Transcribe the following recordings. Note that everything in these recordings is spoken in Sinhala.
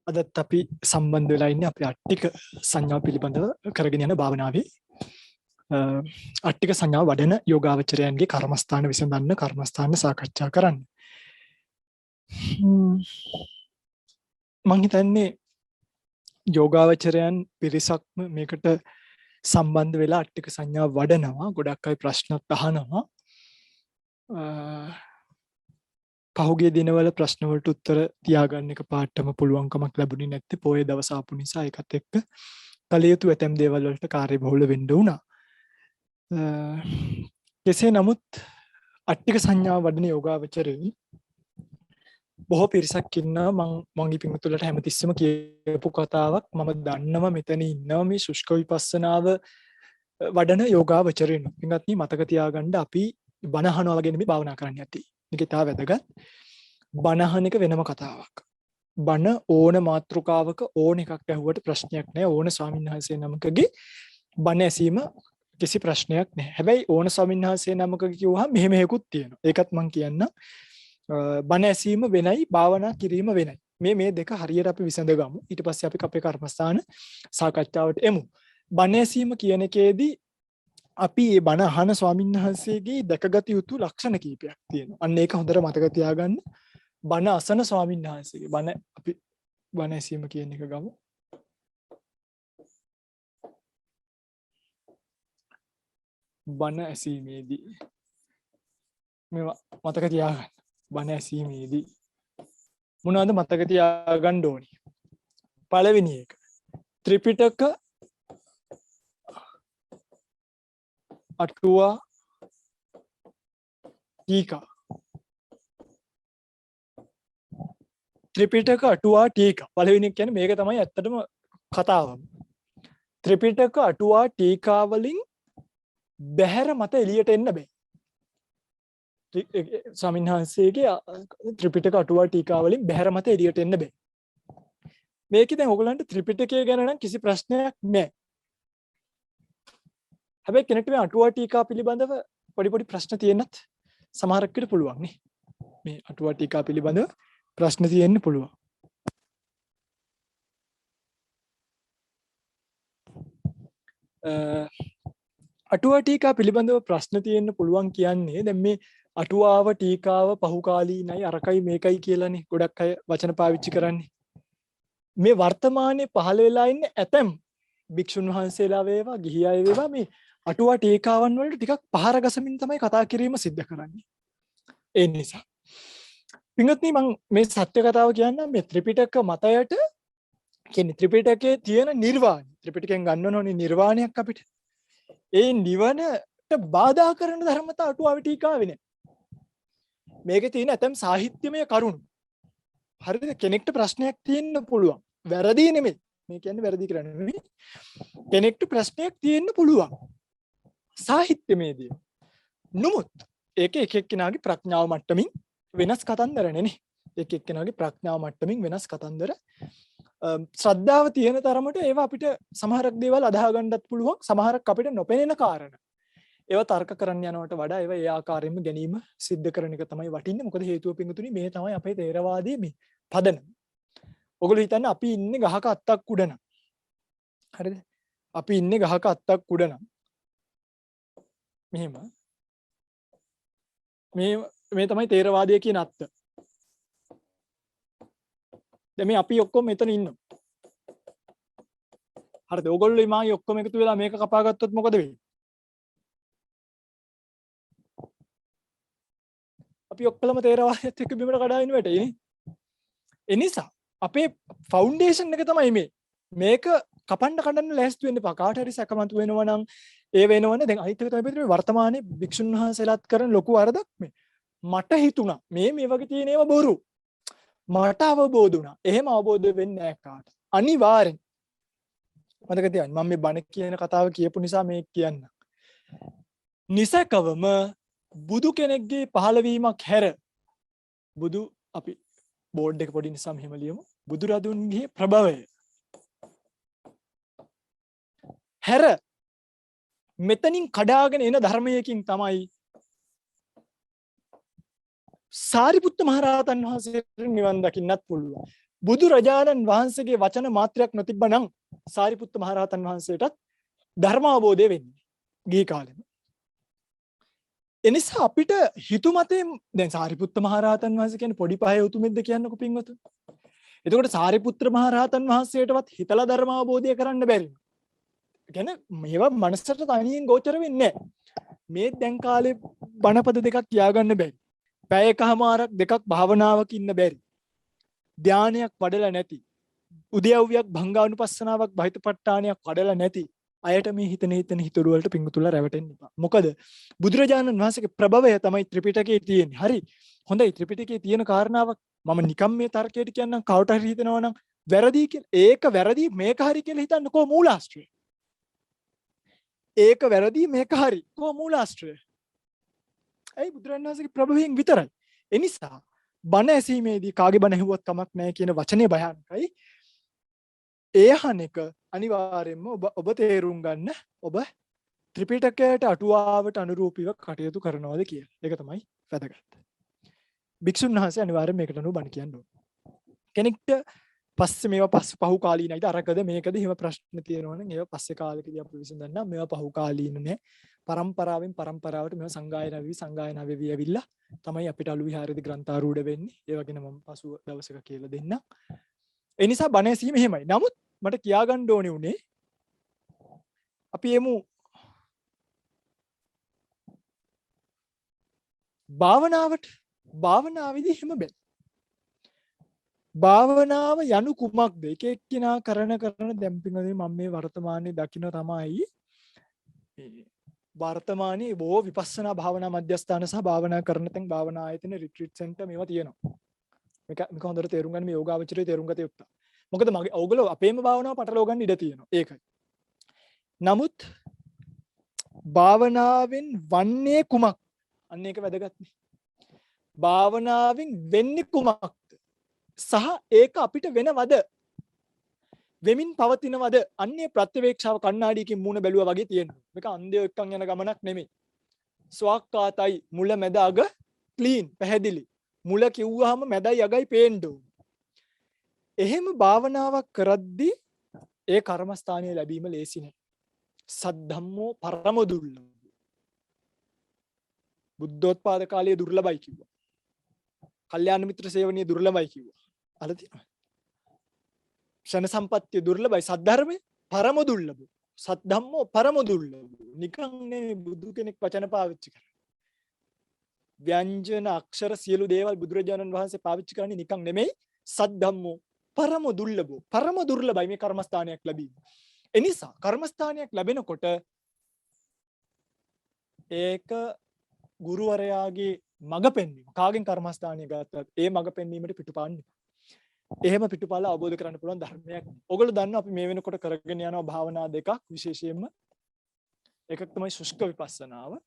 අදත් අපි සම්බන්ධ වෙලා ඉන්නේ අපේ අට්ටික සංඥා පිළිබඳව කරගෙන යන භාවනාවේ අට්ටික සංඥා වඩන යෝගාවචරයන්ගේ කර්මස්ථාන විසඳන්න කර්මස්ථාන සාකච්ඡා කරන්න. මම හිතන්නේ යෝගාවචරයන් පිරිසක්ම මේකට සම්බන්ධ වෙලා අට්ටික සංඥා වඩනවා. ගොඩක් අය ප්‍රශ්නත් අහනවා. පහුගිය දිනවල ප්‍රශ්න වලට උත්තර තියාගන්න එක පාඩම පුළුවන්කමක් ලැබුණේ නැත්තේ පොයේ දවස් ආපු නිසා. ඒකත් එක්ක කල යුතු ඇතැම් දේවල් වලට කාර්යබහුල වෙන්න වුණා. කෙසේ නමුත් අට්ටික සංඥා වඩන යෝගාවචරයෝ බොහෝ පිරිසක් ඉන්නවා. මගේ පිටුලට හැමතිස්සෙම කියපු කතාවක් මම දන්නවා මෙතන ඉන්නවා මේ ශුෂ්ක විපස්සනාව වඩන යෝගාවචරයෝ. ඉතින්වත් මතක තියාගන්න අපි බණ අහනවා වගේ නෙමෙයි භාවනා කරන්න යති. මේක තා වැදගත්. බණ අහන එක වෙනම කතාවක්. බණ ඕන මාතෘකාවක ඕන එකක් ඇහුවට ප්‍රශ්නයක් නැහැ. ඕන ස්වාමීන් වහන්සේ නමකගේ බණ ඇසීම කිසි ප්‍රශ්නයක් නැහැ. හැබැයි ඕන ස්වාමීන් වහන්සේ නමකගේ කිව්වහම මෙහෙම හේකුත් තියෙනවා. ඒකත් මම කියන්නම්. බණ ඇසීම වෙනයි භාවනා කිරීම වෙනයි. මේ දෙක හරියට අපි විසඳගමු. ඊට පස්සේ අපි අපේ කර්මස්ථාන සාකච්ඡාවට එමු. බණ ඇසීම කියන එකේදී අපි මේ බණ අහන ස්වාමීන් වහන්සේගේ දැකගත යුතු ලක්ෂණ කීපයක් තියෙනවා. අන්න ඒක හොඳට මතක තියාගන්න. බණ අසන ස්වාමීන් වහන්සේගේ අපි බණ ඇසීම කියන එක ගමු. බණ ඇසීමේදී මේවා මතක තියාගන්න. බණ ඇසීමේදී මොනවද මතක තියාගන්න ඕනි? පළවෙනි එක ත්‍රිපිටක අටුවා ටීකා. ත්‍රිපිටක අටුවා ටීකා පළවෙනි කියන්නේ මේක තමයි ඇත්තටම කතාව. ත්‍රිපිටක අටුවා ටීකා වලින් බැහැර මත එළියට එන්න බෑ. ස්වාමීන් වහන්සේගේ ත්‍රිපිටක අටුවා ටීකා වලින් බැහැර මත එළියට එන්න බෑ. මේකේ දැන් ඔයගලන්ට ත්‍රිපිටකය ගැන නම් කිසි ප්‍රශ්නයක් නැහැ. හැබැයි කෙනෙක්ට මේ අටුවා ටීකා පිළිබඳව පොඩි ප්‍රශ්න තියෙන්නත් සමහරකට පුළුවන් නේ. මේ අටුවා ටීකා පිළිබඳව ප්‍රශ්න තියෙන්න පුළුවන්. අටුවා ටීකා පිළිබඳව ප්‍රශ්න තියෙන්න පුළුවන් කියන්නේ දැන් මේ අටුවාව ටීකාව පහුකාලීනයි අරකයි මේකයි කියලානේ ගොඩක් අය වචන පාවිච්චි කරන්නේ. මේ වර්තමානයේ පහළ වෙලා ඉන්න ඇතැම් භික්ෂුන් වහන්සේලා වේවා ගිහි අය වේවා මේ අටුවා ටීකාවන් වලට ටිකක් පහර ගසමින් තමයි කතා කිරීම සිද්ධ කරන්නේ. ඒ නිසා පින්වත්නි මම මේ සත්‍ය කතාව කියන්නම්. මේ ත්‍රිපිටක මතයට කියන්නේ ත්‍රිපිටකයේ තියෙන නිර්වාණය. ත්‍රිපිටකයෙන් ගන්න ඕනේ නිර්වාණයක් අපිට. ඒ නිවනට බාධා කරන ධර්මතා අටුවාවේ ටීකාවේ නෑ. මේකේ තියෙන ඇතම් සාහිත්‍යමය කරුණු. හරිද? කෙනෙක්ට ප්‍රශ්නයක් තියෙන්න පුළුවන්. වැරදි නෙමෙයි. මේ කියන්නේ වැරදි කරන්නේ නෙමෙයි. කෙනෙක්ට ප්‍රශ්නයක් තියෙන්න පුළුවන්. සාහිත්‍යමේදී. නමුත් ඒක එක එක්කෙනාගේ ප්‍රඥාව මට්ටමින් වෙනස් කතන්දරනේ නේ. එක එක්කෙනාගේ ප්‍රඥාව මට්ටමින් වෙනස් කතන්දර. ශ්‍රද්ධාව තියෙන තරමට ඒවා අපිට සමහරක් දේවල් අදාහ ගන්නත් පුළුවන්. සමහරක් අපිට නොපෙනෙන කාරණා. ඒවා තර්ක කරන්න යනවට වඩා ඒවා ඒ ආකාරයෙන්ම ගැනීම සිද්ධ කරන එක තමයි වටින්නේ. මොකද හේතුව පිංගුතුනි මේ තමයි අපේ තේරවාදයේ මේ පදනම. ඔයගොල්ලෝ හිතන්නේ අපි ඉන්නේ ගහක අත්තක් උඩ නම්. හරිද? අපි ඉන්නේ ගහක අත්තක් උඩ නම්. මෙහෙම. මේ තමයි තේරවාදය කියන අත්ත. දැන් මේ අපි ඔක්කොම මෙතන ඉන්නවා. හරිද? ඔයගොල්ලෝ මායි ඔක්කොම එකතු වෙලා මේක කපා ගත්තොත් මොකද වෙන්නේ? අපි ඔක්කොම තේරවාදයත් එක්ක බිමට කඩාගෙන වැටෙන්නේ. ඒ නිසා අපේ ෆවුන්ඩේෂන් එක තමයි මේ. මේක කපන්න ලෑස්ති වෙන්න එපා. කාට හරි සැකමතු වෙනවා නම් ඒ වෙනවනේ. දැන් අනිත් එක තමයි මේ වර්තමානයේ භික්ෂුන් වහන්සේලාත් කරන ලොකු වරදක් මේ. මට හිතුණා මේ වගේ තියෙන ඒවා බොරු. මට අවබෝධ වුණා. එහෙම අවබෝධ වෙන්නේ නැහැ කාට. අනිවාර්යෙන්. මතක තියාගන්න. මම මේ බණ කියන කතාව කියපු නිසා මේ කියන්න. නිසකවම බුදු කෙනෙක්ගේ පහළවීමක් හැර බුදු අපි බෝඩ් එක පොඩි නිසා මෙහෙම ලියමු. බුදුරදුන්ගේ ප්‍රභවය හැර මෙතනින් කඩාගෙන එන ධර්මයකින් තමයි සාරිපුත්ත මහරහතන් වහන්සේට නිවන් දකින්නත් පුළුවන්. බුදුරජාණන් වහන්සේගේ වචන මාත්‍රයක් නොතිබ්බනම් සාරිපුත්ත මහරහතන් වහන්සේටත් ධර්ම අවබෝධය වෙන්නේ ගිහි කාලෙම. එනිසා අපිට හිතුමතේ දැන් සාරිපුත්ත මහරහතන් වහන්සේ කියන්නේ පොඩි පහේ උතුමෙක්ද කියන්නකො පින්වතුනි. එතකොට සාරිපුත්‍ර මහරහතන් වහන්සේටවත් හිතලා ධර්ම අවබෝධය කරන්න බැරි. කියන්නේ මේවා මනසට තනියෙන් ගෝචර වෙන්නේ නැහැ. මේ දැන් කාලේ බණපද දෙකක් කියාගන්න බැරි. පැය එකමාරක් දෙකක් භාවනාවක ඉන්න බැරි. ධානයක් වඩලා නැති. උද්‍යව්‍යක් භංගානුපස්සනාවක් බහිතපට්ඨානයක් වඩලා නැති අයට මේ හිතන හිතුරු වලට පිංගුතුලා රැවටෙන්න එපා. මොකද බුදුරජාණන් වහන්සේගේ ප්‍රභවය තමයි ත්‍රිපිටකයේ තියෙන්නේ. හරි. හොඳයි ත්‍රිපිටකයේ තියෙන කාරණාවක් මම නිකම් මේ තර්කයට කියන්නම් කවට හරි හිතනවා නම් වැරදි කියලා. ඒක වැරදි මේක හරි කියලා හිතන්නකෝ මූලාශ්‍රය. ඒක වැරදි මේක හරි. කො මූලාශ්‍රය. ඇයි බුදුරජාණන් වහන්සේගේ ප්‍රභවයෙන් විතරයි. ඒ නිසා බණ ඇසීමේදී කාගේ බණ ඇහුවත් කමක් නැහැ කියන වචනේ භයානකයි. ඒ අහන එක අනිවාර්යයෙන්ම ඔබ තේරුම් ගන්න ඔබ ත්‍රිපිටකයට අටුවාවට අනුරූපීව කටයුතු කරනවද කියලා. ඒක තමයි වැදගත්. භික්ෂුන් වහන්සේ අනිවාර්යයෙන් මේකට අනුව බණ කියන්න ඕන. කෙනෙක්ට පස්සේ මේවා පහු කාලීනයිද අරකද මේකද එහෙම ප්‍රශ්න තියෙනවා නම් ඒවා පස්සේ කාලෙකදී අපි විසඳන්න. මේවා පහු කාලීන නෑ. පරම්පරාවෙන් පරම්පරාවට මේවා සංගායනා වෙවි ඇවිල්ලා තමයි අපිට අලු විහාරයේදී ග්‍රන්ථාරූඪ වෙන්නේ. ඒ වගේම මම පසුව දවසක කියලා දෙන්නම්. ඒ නිසා බණ ඇසීම එහෙමයි. නමුත් මට කියාගන්න ඕනේ උනේ අපි එමු භාවනාවේදී එහෙම බෑ. භාවනාව යනු කුමක්ද? එක එක්කිනා කරන දැන් පින්වතුනි මම මේ වර්තමානයේ දකින්න තමයි වර්තමානයේ බොහෝ විපස්සනා භාවනා මධ්‍යස්ථාන සහ භාවනා කරන තැන් භාවනා ආයතන රිට්‍රීට් සෙන්ටර් මේවා තියෙනවා. මේක හොඳට තේරුම් ගන්න මේ යෝගාවචරයේ තේරුම් ගත යුතුයි. මොකද මගේ ඕගොල්ලෝ අපේම භාවනාව පටලවා ගන්න ඉඩ තියෙනවා. ඒකයි. නමුත් භාවනාවෙන් වන්නේ කුමක්? අන්න ඒක වැදගත්නේ. භාවනාවෙන් වෙන්නේ කුමක්ද? සහ ඒක අපිට වෙනවද? වෙමින් පවතිනවද? අන්නේ ප්‍රත්‍යවේක්ෂාව කණ්ණාඩියකින් මූණ බැලුවා වගේ තියෙනවා. මේක අන්ධයෝ එක්කන් යන ගමනක් නෙමෙයි. ස්වාක්කාතයි මුල මැද අග ක්ලීන් පැහැදිලි. මුල කිව්වහම මැදයි අගයි පේන්න ඕන. එහෙම භාවනාවක් කරද්දී ඒ කර්මස්ථානීය ලැබීම ලේසි නෑ. සද්ධම්මෝ පරම දුර්ලභ. බුද්ධෝත්පාද කාලයේ දුර්ලභයි කිව්වා. කල්යාණ මිත්‍ර සේවනීය දුර්ලභයි කිව්වා. අහලා තියෙනවද? ක්ෂණ සම්පත්තිය දුර්ලභයි. සද්ධර්මයේ පරම දුර්ලභ. සද්ධම්මෝ පරම දුර්ලභ. නිකන් නෙමෙයි බුදු කෙනෙක් වචන පාවිච්චි කරන්නේ. ව්‍යංජන අක්ෂර සියලු දේවල් බුදුරජාණන් වහන්සේ පාවිච්චි කරන්නේ නිකන් නෙමෙයි. සද්ධම්මෝ පරම දුර්ලභ. පරම දුර්ලභයි මේ කර්මස්ථානයක් ලැබීම. එනිසා කර්මස්ථානයක් ලැබෙනකොට ඒක ගුරුවරයාගේ මඟ පෙන්වීම. කාගෙන් කර්මස්ථානය ගත්තත් ඒ මඟ පෙන්වීමට පිටුපාන්නේ. එහෙම පිටුපාලා අවබෝධ කරගන්න පුළුවන් ධර්මයක්. ඔයගොල්ලෝ දන්නවා අපි මේ වෙනකොට කරගෙන යනවා භාවනා දෙකක් විශේෂයෙන්ම. එකක් තමයි ශුෂ්ක විපස්සනාව.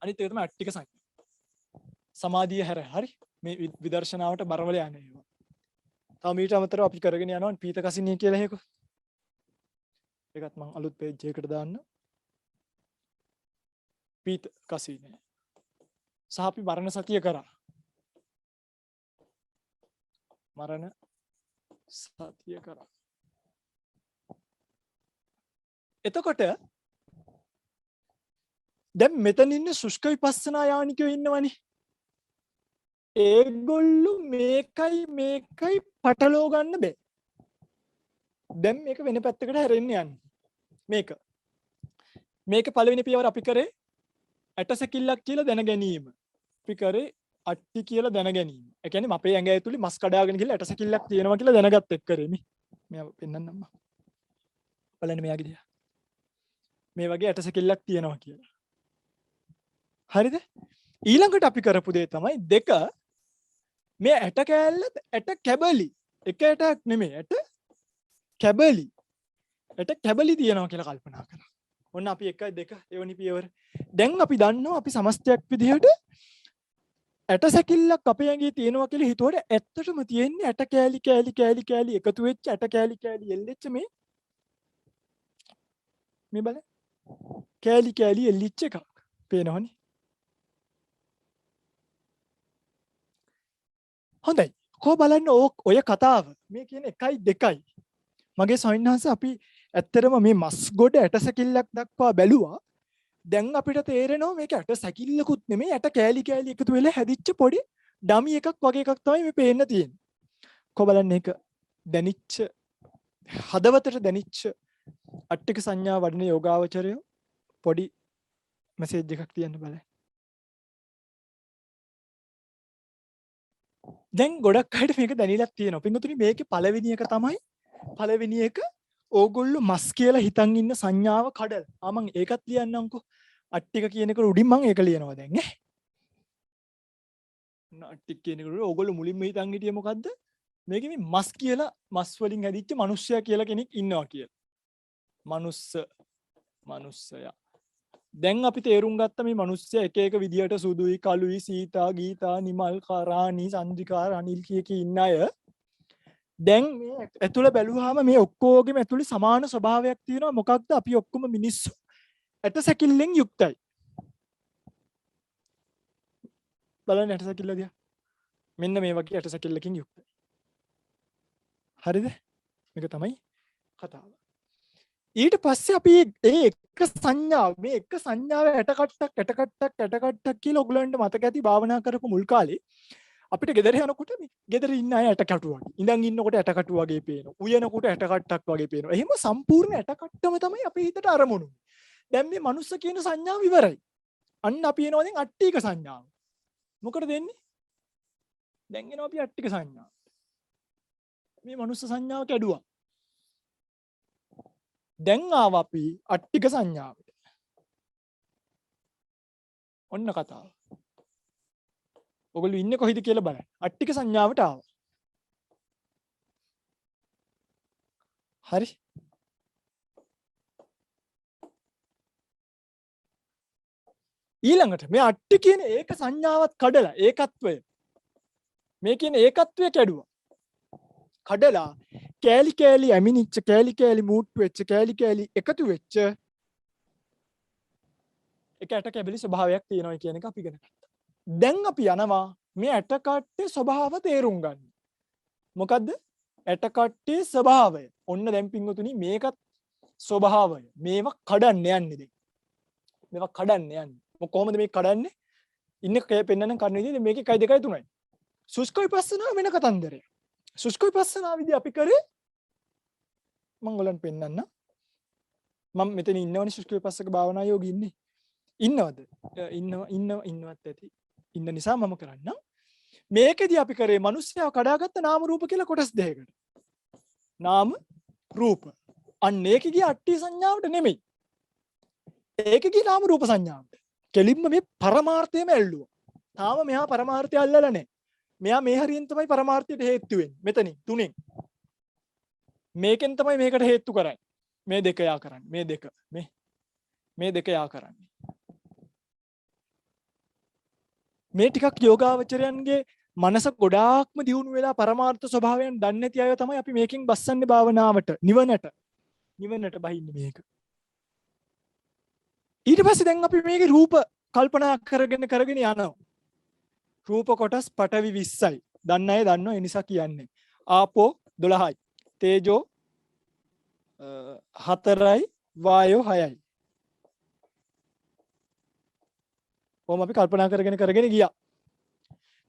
අනිත් එක තමයි අට්ටික සංඥා. සමාධිය හැර හරි මේ විදර්ශනාවට බරවල යන්නේ ඒවා. තව ඊට අමතරව අපි කරගෙන යනවා පීත කසිනිය කියලා එකක. ඒකත් මම අලුත් පේජ් එකකට දාන්න. පීත කසිනිය. සහ අපි මරණ සතිය කරා. මරණ සතිය කරා. එතකොට දැන් මෙතන ඉන්න ශුෂ්ක විපස්සනා යානිකයෝ ඉන්නවනේ. ඒගොල්ලෝ මේකයි පටලව ගන්න බෑ. දැන් මේක වෙන පැත්තකට හැරෙන්න යන්නේ. මේක පළවෙනි පියවර අපි කරේ ඇටසැකිල්ලක් කියලා දැන ගැනීම. අපි කරේ අට්ටි කියලා දැන ගැනීම. ඒ කියන්නේ අපේ ඇඟ ඇතුලේ මස් කඩාගෙන ගිහලා ඇටසැකිල්ලක් තියෙනවා කියලා දැනගත් එක් කරේ මේ. මෙයා පෙන්නන්නම්. බලන්න මෙයාගේ දිහා. මේ වගේ ඇටසැකිල්ලක් තියෙනවා කියලා. හරිද? ඊළඟට අපි කරපු දේ තමයි දෙක මේ ඇට කෑල්ල ඇට කැබලි. එක ඇටක් නෙමෙයි ඇට කැබලි. ඇට කැබලි තියෙනවා කියලා කල්පනා කරා. ඔන්න අපි 1 2 එවනි පියවර. දැන් අපි දන්නවා අපි සමස්තයක් විදිහට ඇට සැකිල්ලක් අපේ ඇඟේ තියෙනවා කියලා හිතුවට ඇත්තටම තියෙන්නේ ඇට කෑලි එකතු වෙච්ච ඇට කෑලි එල්ලෙච්ච මේ බලන්න. කෑලි එල්ලිච්ච එකක්. පේනවනේ. හොඳයි. කො බලන්න ඔය කතාව මේ කියන 1යි 2යි මගේ සොයින්හන්ස අපි ඇත්තරම මේ මස් ගොඩ ඇට සැකිල්ලක් දක්වා බැලුවා. දැන් අපිට තේරෙනවා මේක ඇට සැකිල්ලකුත් නෙමෙයි ඇට කෑලි කෑලි එකතු වෙලා හැදිච්ච පොඩි ඩමි එකක් වගේ එකක් තමයි මේ පේන්න තියෙන්නේ. කො බලන්න ඒක දැනිච්ච හදවතට දැනිච්ච අට්ටික සංඥා වඩන යෝගාවචරය පොඩි මෙසේජ් එකක් තියන්න බලන්න. දැන් ගොඩක් අයට මේක දැනিলাක් තියෙනවා. පින්වතුනි මේකේ පළවෙනි එක තමයි පළවෙනි එක ඕගොල්ලෝ මස් කියලා හිතන් ඉන්න සංඥාව කඩල. මම ඒකත් ලියන්නම්කෝ. අට්ටික කියන එක උඩින් මම ඒක ලියනවා දැන් ඈ. අට්ටික කියන එක ඕගොල්ලෝ මුලින්ම හිතන් හිටියේ මොකද්ද? මේකේ මේ මස් කියලා මස් වලින් හැදිච්ච මිනිස්සයා කියලා කෙනෙක් ඉන්නවා කියලා. මනුස්සයා. දැන් අපි තේරුම් ගත්ත මේ මිනිස්සයා එක එක විදියට සුදුයි, කළුයි, සීතා, ගීතා, නිමල්, රාණි, චන්ද්‍රිකා, රනිල් කිය ඉන්න අය දැන් මේ ඇතුළ බැලුවාම මේ ඔක්කොගේම ඇතුළේ සමාන ස්වභාවයක් තියෙනවා. මොකක්ද? අපි ඔක්කොම මිනිස්සු ඇට සැකිල්ලෙන් යුක්තයි. බලන්න ඇට සැකිල්ල දිහා. මෙන්න මේ වගේ ඇට සැකිල්ලකින් යුක්තයි. හරිද? මේක තමයි කතාව. ඊට පස්සේ අපි ඒ එක සංඥාව මේ එක සංඥාව ඇටකට්ටක් කියලා ඔයගලන්ට මතක ඇති භාවනා කරපු මුල් කාලේ අපිට ගෙදර යනකොට මේ ගෙදර ඉන්න අය ඇටකටු වගේ. ඉඳන් ඉන්නකොට ඇටකටු වගේ පේනවා. උයනකොට ඇටකට්ටක් වගේ පේනවා. එහෙම සම්පූර්ණ ඇටකට්ටම තමයි අපේ හිතට අරමුණු. දැන් මේ මනුස්ස කියන සංඥාව ඉවරයි. අන්න අපි එනවා දැන් අට්ටික සංඥාව. මොකටද දෙන්නේ? දැන් එනවා අපි අට්ටික සංඥාව. මේ මනුස්ස සංඥාව කැඩුවා. දැන් ආවා අපි අට්ටික සංඥාවට. ඔන්න කතාව. ඔයගොල්ලෝ ඉන්නේ කොහෙද කියලා බලන්න. අට්ටික සංඥාවට ආවා. හරි. ඊළඟට මේ අට්ටි කියන ඒක සංඥාවත් කඩලා ඒකත්වය මේ කියන ඒකත්වය කැඩුවා. කඩලා කෑලි කෑලි ඇමිනිච්ච කෑලි කෑලි මූට්ටු වෙච්ච කෑලි කෑලි එකතු වෙච්ච එක ඇට කැබලි ස්වභාවයක් තියෙනවා කියන එක අපි ඉගෙන ගත්තා. දැන් අපි යනවා මේ ඇට කට්ටේ ස්වභාව තේරුම් ගන්න. මොකද්ද? ඇට කට්ටේ ස්වභාවය. ඔන්න දැන් පින්වතුනි මේකත් ස්වභාවය. මේවා කඩන්න යන්නේ දැන්. මේවා කඩන්න යන්නේ. කොහොමද මේක කඩන්නේ? ඉන්න කය පෙන්නන කන්න විදිහේ මේකේ 1 2 3යි. සුස්ක විපස්සනා වෙන කතන්දරය. සුස්ක විපස්සනා විදිහ අපි කරේ මම ඔයගලන්ට පෙන්නන්න. මම මෙතන ඉන්නවනේ සුස්ක විපස්සක භාවනා යෝගී ඉන්නේ. ඉන්නවද? ඉන්නවත් ඇති. ඉන්න නිසා මම කරන්නම්. මේකෙදි අපි කරේ මිනිස්සයා කඩාගත්ත නාම රූප කියලා කොටස් දෙකකට. නාම රූප. අන්න ඒකේ ගිය අට්ටි සංඥාවට නෙමෙයි. ඒකේ ගිය නාම රූප සංඥාවට. කෙලින්ම මේ පරමාර්ථයම ඇල්ලුවා. තාම මෙහා පරමාර්ථය අල්ලලා නැහැ. මෙයා මේ හරියෙන් තමයි පරමාර්ථයට හේතු වෙන්නේ. මෙතනින් තුනෙන්. මේකෙන් තමයි මේකට හේතු කරන්නේ. මේ දෙක යා කරන්නේ. මේ දෙක යා කරන්නේ. මේ ටිකක් යෝගාවචරයන්ගේ මනස ගොඩාක්ම දියුණු වෙලා පරමාර්ථ ස්වභාවයන් දන්නේ නැති අය තමයි අපි මේකෙන් බස්සන්නේ භාවනාවට නිවනට බහින්නේ මේක. ඊට පස්සේ දැන් අපි මේකේ රූප කල්පනා කරගෙන යනවා. රූප කොටස් පඨවි 20යි. දන්න අය දන්නවා ඒ නිසා කියන්නේ. ආපෝ 12යි. තේජෝ 4යි. වායෝ 6යි. කොහොම අපි කල්පනා කරගෙන ගියා.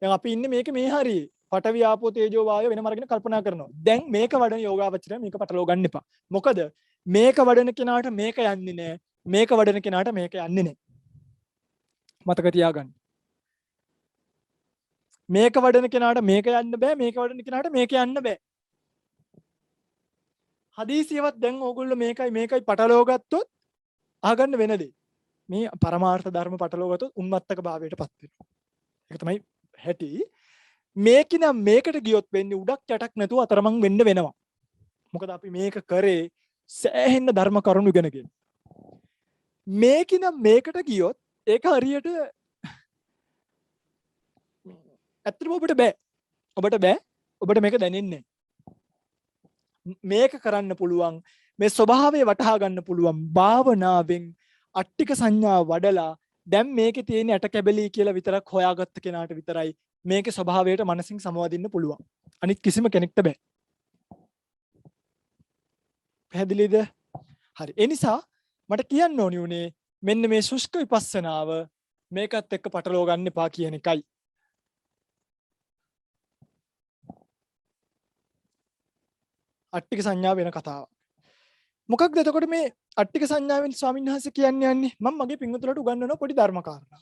දැන් අපි ඉන්නේ මේක මේ හරියේ. පඨවි ආපෝ තේජෝ වායෝ වෙනම අරගෙන කල්පනා කරනවා. දැන් මේක වඩන යෝගාවචරය මේක පටලව ගන්න එපා. මොකද මේක වඩන කෙනාට මේක යන්නේ නැහැ. මේක වඩන කෙනාට මේක යන්නේ නැහැ. මතක තියාගන්න. මේක වඩන කෙනාට මේක යන්න බෑ. මේක වඩන කෙනාට මේක යන්න බෑ. හදීසියවත් දැන් ඕගොල්ලෝ මේකයි පටලව ගත්තොත් අහගන්න වෙන දේ. මේ පරමාර්ථ ධර්ම පටලව ගත්තොත් උන්මත්තක භාවයටපත් වෙනවා. ඒක තමයි හැටි. මේකිනම් මේකට ගියොත් වෙන්නේ උඩක් යටක් නැතුව අතරමං වෙන්න වෙනවා. මොකද අපි මේක කරේ සෑහෙන්න ධර්ම කරුණු ඉගෙනගෙන. මේකිනම් මේකට ගියොත් ඒක හරියට ඇත්තටම ඔබට බෑ. ඔබට මේක දැනෙන්නේ මේක කරන්න පුළුවන්. මේ ස්වභාවය වටහා ගන්න පුළුවන් භාවනාවෙන් අට්ටික සංඥා වඩලා දැන් මේකේ තියෙන ඇට කැබලි කියලා විතරක් හොයාගත්ත කෙනාට විතරයි මේකේ ස්වභාවයට මනසින් සමවදින්න පුළුවන්. අනිත් කිසිම කෙනෙක්ට බෑ. පැහැදිලිද? හරි. ඒ නිසා මට කියන්න ඕනි උනේ මෙන්න මේ ශුෂ්ක විපස්සනාව මේකත් එක්ක පටලව ගන්න එපා කියන එකයි. අට්ටික සංඥා වෙන කතාවක්. මොකක්ද එතකොට මේ අට්ටික සංඥාවෙන් ස්වාමීන් වහන්සේ කියන්නේ යන්නේ? මම මගේ පින්වතුන්ට උගන්වන පොඩි ධර්ම කාරණා.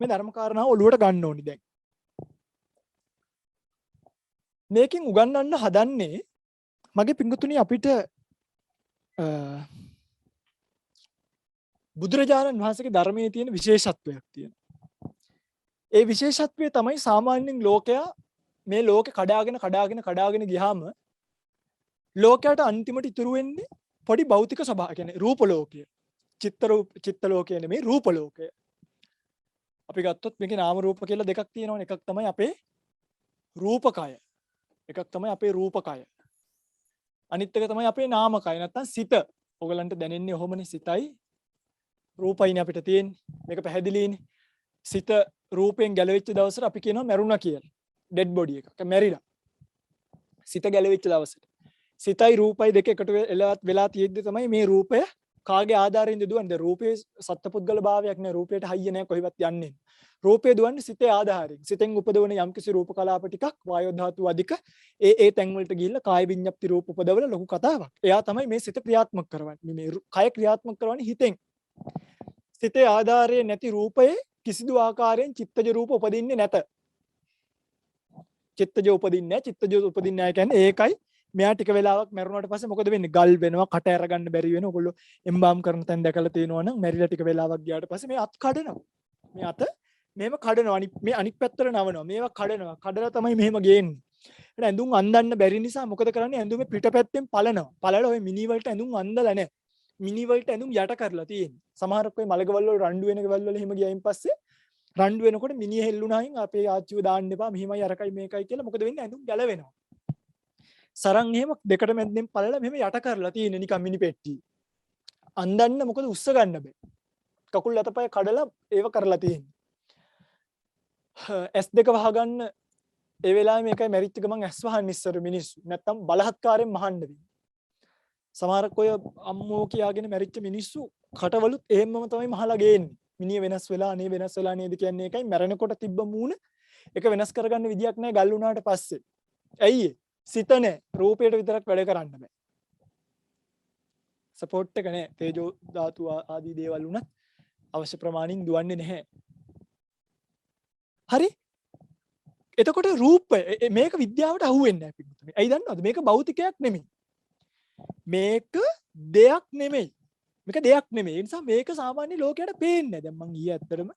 මේ ධර්ම කාරණාව ඔළුවට ගන්න ඕනි දැන්. මේකෙන් උගන්වන්න හදන්නේ මගේ පින්වතුනි අපිට බුදුරජාණන් වහන්සේගේ ධර්මයේ තියෙන විශේෂත්වයක් තියෙනවා. ඒ විශේෂත්වය තමයි සාමාන්‍යයෙන් ලෝකයා මේ ලෝකේ කඩාගෙන ගියාම ලෝකයට අන්තිමට ඉතුරු වෙන්නේ පොඩි භෞතික ස්වභාව කියන්නේ රූප ලෝකය. චිත්ත ලෝකය නෙමෙයි රූප ලෝකය. අපි ගත්තොත් මේකේ නාම රූප කියලා දෙකක් තියෙනවනේ. එකක් තමයි අපේ රූපකය. එකක් තමයි අපේ රූපකය. අනිත් එක තමයි අපේ නාමකය නැත්තම් සිත. ඔයගලන්ට දැනෙන්නේ ඔහොමනේ සිතයි රූපයිනේ අපිට තියෙන්නේ. මේක පැහැදිලිනේ. සිත රූපයෙන් ගැලවෙච්ච දවසට අපි කියනවා මැරුණා කියලා. ඩෙඩ් බොඩි එක. මැරිලා. සිත ගැලවෙච්ච දවසට. සිතයි රූපයි දෙක එකට වෙලා තියෙද්දි තමයි මේ රූපය කාගේ ආධාරයෙන්ද දුවන්නේ? රූපේ සත්පුද්ගල භාවයක් නෑ. රූපයට හයිය නෑ කොහෙවත් යන්නේ. රූපය දුවන්නේ සිතේ ආධාරයෙන්. සිතෙන් උපදවන යම්කිසි රූප කලාප ටිකක් වායෝ ධාතු අධික ඒ තැන් වලට ගිහිල්ලා කාය විඤ්ඤාප්ති රූප උපදවල ලොකු කතාවක්. එයා තමයි මේ සිත ක්‍රියාත්මක කරවන්නේ. මේ කය ක්‍රියාත්මක කරවන්නේ හිතෙන්. සිතේ ආධාරයේ නැති රූපයේ කිසිදු ආකාරයෙන් චිත්තජ රූප උපදින්නේ නැත. චිත්තජ උපදින්නේ නැහැ. චිත්තජ උපදින්නේ නැහැ කියන්නේ ඒකයි. මෙයා ටික වෙලාවක් මැරුණාට පස්සේ මොකද වෙන්නේ? ගල් වෙනවා, කට ඇර ගන්න බැරි වෙනවා. ඔයගොල්ලෝ එම්බාම් කරන තැන් දැකලා තියෙනවා නම් මැරිලා ටික වෙලාවක් ගියාට පස්සේ මේ අත් කඩනවා. මේ අත මෙහෙම කඩනවා. මේ අනිත් පැත්තට නවනවා. මේවා කඩනවා. කඩලා තමයි මෙහෙම ගේන්නේ. එහෙනම් ඇඳුම් අන්දන්න බැරි නිසා මොකද කරන්නේ? ඇඳුමේ පිටපැත්තෙන් පලනවා. පලලා ඔය මිනි වලට ඇඳුම් අන්දලා නැහැ. මිනි වලට ඇඳුම් යට කරලා තියෙන්නේ. සමහරක් ඔය මලගවල් වල රණ්ඩු වෙන ගෙවල් වල එහෙම ගියයින් පස්සේ රණ්ඩු වෙනකොට මිනිහ හෙල්ලුණායින් අපේ ආච්චිව දාන්න එපා. මෙහිමයි අරකයි මේකයි කියලා මොකද වෙන්නේ? ඇඳුම් ගැලවෙනවා. සරන් එහෙම දෙකට මැද්දෙන් පළලා මෙහෙම යට කරලා තියෙන්නේ නිකන් මිනි පෙට්ටි. අන්දන්න මොකද උස්ස ගන්න බෑ. කකුල් අතපය කඩලා ඒව කරලා තියෙන්නේ. S2 වහගන්න ඒ වෙලාවේ මේකයි මැරිච්ච ගමන් S වහන්න ඉස්සර මිනිස්සු. නැත්තම් බලහත්කාරයෙන් මහන්න වෙන්නේ. සමහරක් ඔය අම්මෝ කියාගෙන මැරිච්ච මිනිස්සු කටවලුත් එහෙමම තමයි මහලා ගේන්නේ. මිනිහ වෙනස් වෙලා නේද කියන්නේ ඒකයි මැරෙනකොට තිබ්බ මූණ ඒක වෙනස් කරගන්න විදියක් නැහැ ගල් වුණාට පස්සේ. ඇයි ඒ? සිත නැහැ. රූපයට විතරක් වැඩ කරන්න බෑ. සපෝට් එක නැහැ. තේජෝ ධාතු ආදී දේවල් උනත් අවශ්‍ය ප්‍රමාණින් දුවන්නේ නැහැ. හරි? එතකොට රූපය මේක විද්‍යාවට අහු වෙන්නේ නැහැ පිටුතුනේ. ඇයි දන්නවද? මේක භෞතිකයක් නෙමෙයි. මේක දෙයක් නෙමෙයි. මේක දෙයක් නෙමෙයි. ඒ නිසා මේක සාමාන්‍ය ලෝකයට පේන්නේ නැහැ. දැන් මම ඊයේ ඇත්තටම